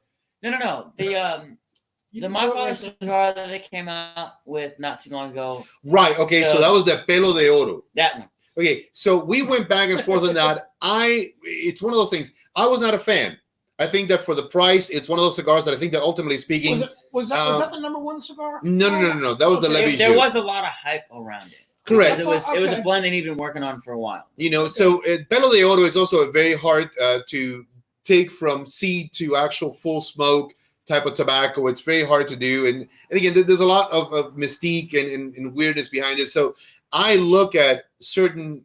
The my father's cigar that they came out with not too long ago. Right. Okay. So that was the Pelo de Oro. That one. Okay. So we went back and forth on that. It's one of those things. I was not a fan. I think that for the price, it's one of those cigars that I think that ultimately speaking. Was that the #1 cigar? No. That was the Le Bijou. There was a lot of hype around it. Correct. It was a blend that he'd been working on for a while. So Pelo de Oro is also a very hard to take from seed to actual full smoke type of tobacco. It's very hard to do. And again, there's a lot of mystique and weirdness behind it. So I look at certain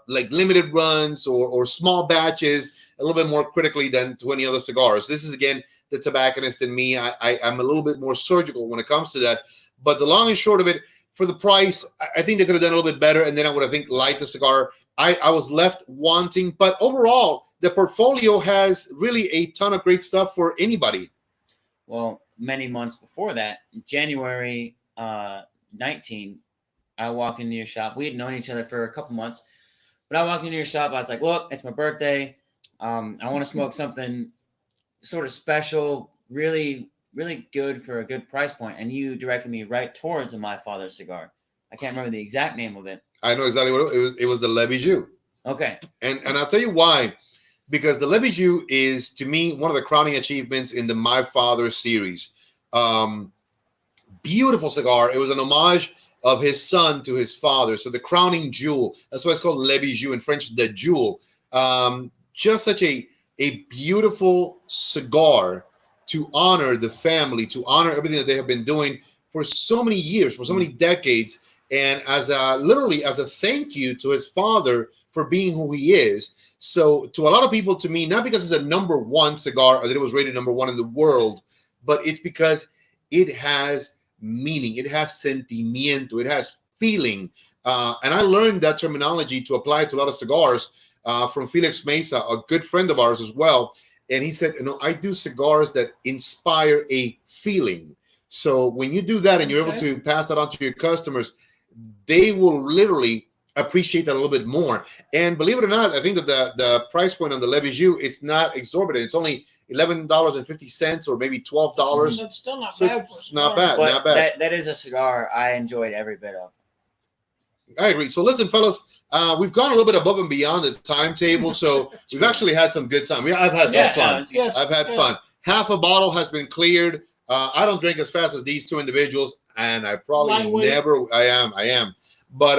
like limited runs or small batches a little bit more critically than to any other cigars. This is, again, the tobacconist in me. I'm a little bit more surgical when it comes to that. But the long and short of it, for the price, I think they could have done a little bit better, and then I would have liked the cigar. I was left wanting, but overall, the portfolio has really a ton of great stuff for anybody. Well, many months before that, January 19, I walked into your shop. We had known each other for a couple months, but I walked into your shop. I was like, look, it's my birthday. I want to smoke something sort of special, really good for a good price point. And you directed me right towards a My Father's cigar. I can't remember the exact name of it. I know exactly what it was. It was the Le Bijou. Okay. And I'll tell you why. Because the Le Bijou is, to me, one of the crowning achievements in the My Father series. Beautiful cigar. It was an homage of his son to his father. So the crowning jewel. That's why it's called Le Bijou in French, the jewel. Just such a beautiful cigar to honor the family, to honor everything that they have been doing for so many years, for so many decades. And literally as a thank you to his father for being who he is. So to a lot of people, to me, not because it's a #1 cigar or that it was rated #1 in the world, but it's because it has meaning, it has sentimiento, it has feeling. And I learned that terminology to apply to a lot of cigars from Felix Mesa, a good friend of ours as well. And he said, I do cigars that inspire a feeling. So when you do that and you're able to pass that on to your customers, they will literally appreciate that a little bit more. And believe it or not, I think that the price point on the Le Bijou, it's not exorbitant. It's only $11.50 or maybe $12. That's still not So bad. it's not bad. But Not bad. that is a cigar I enjoyed every bit of. I agree. So listen, fellas, we've gone a little bit above and beyond the timetable. So we've actually had some good time. I've had some fun. Yes, I've had fun. Half a bottle has been cleared. I don't drink as fast as these two individuals, and I probably never. I am. But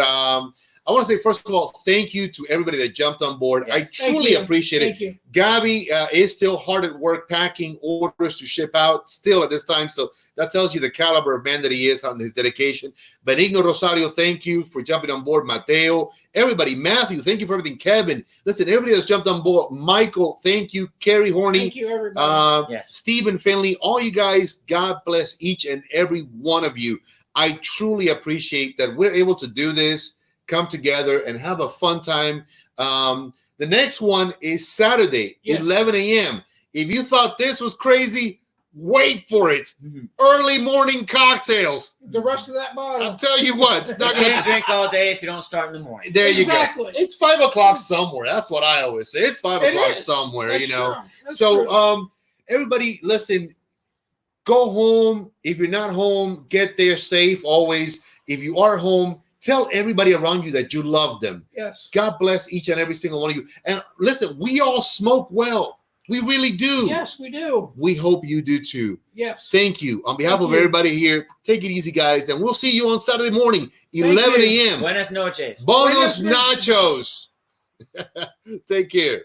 I want to say, first of all, thank you to everybody that jumped on board. Yes. I truly appreciate it. You. Gabby is still hard at work packing orders to ship out still at this time. So that tells you the caliber of man that he is on his dedication. Benigno Rosario, thank you for jumping on board. Mateo, everybody. Matthew, thank you for everything. Kevin, listen, everybody that's jumped on board. Michael, thank you. Carrie Horney. Thank you, everybody. Stephen Finley, all you guys, God bless each and every one of you. I truly appreciate that we're able to do this, come together and have a fun time. The next one is Saturday, 11 a.m. If you thought this was crazy, wait for it. Early morning cocktails. The rest of that bottle. I'll tell you what. It's not You can't drink all day if you don't start in the morning. There you Exactly. go. It's 5 o'clock somewhere. That's what I always say. It's 5 o'clock somewhere, That's you know. true. That's So true. everybody, listen, go home. If you're not home, get there safe always. If you are home, tell everybody around you that you love them. Yes. God bless each and every single one of you. And listen, we all smoke well. We really do. Yes, we do. We hope you do too. Yes. Thank you. On behalf of everybody here, take it easy, guys. And we'll see you on Saturday morning, 11 a.m. Buenas noches. Buenos nachos. Take care.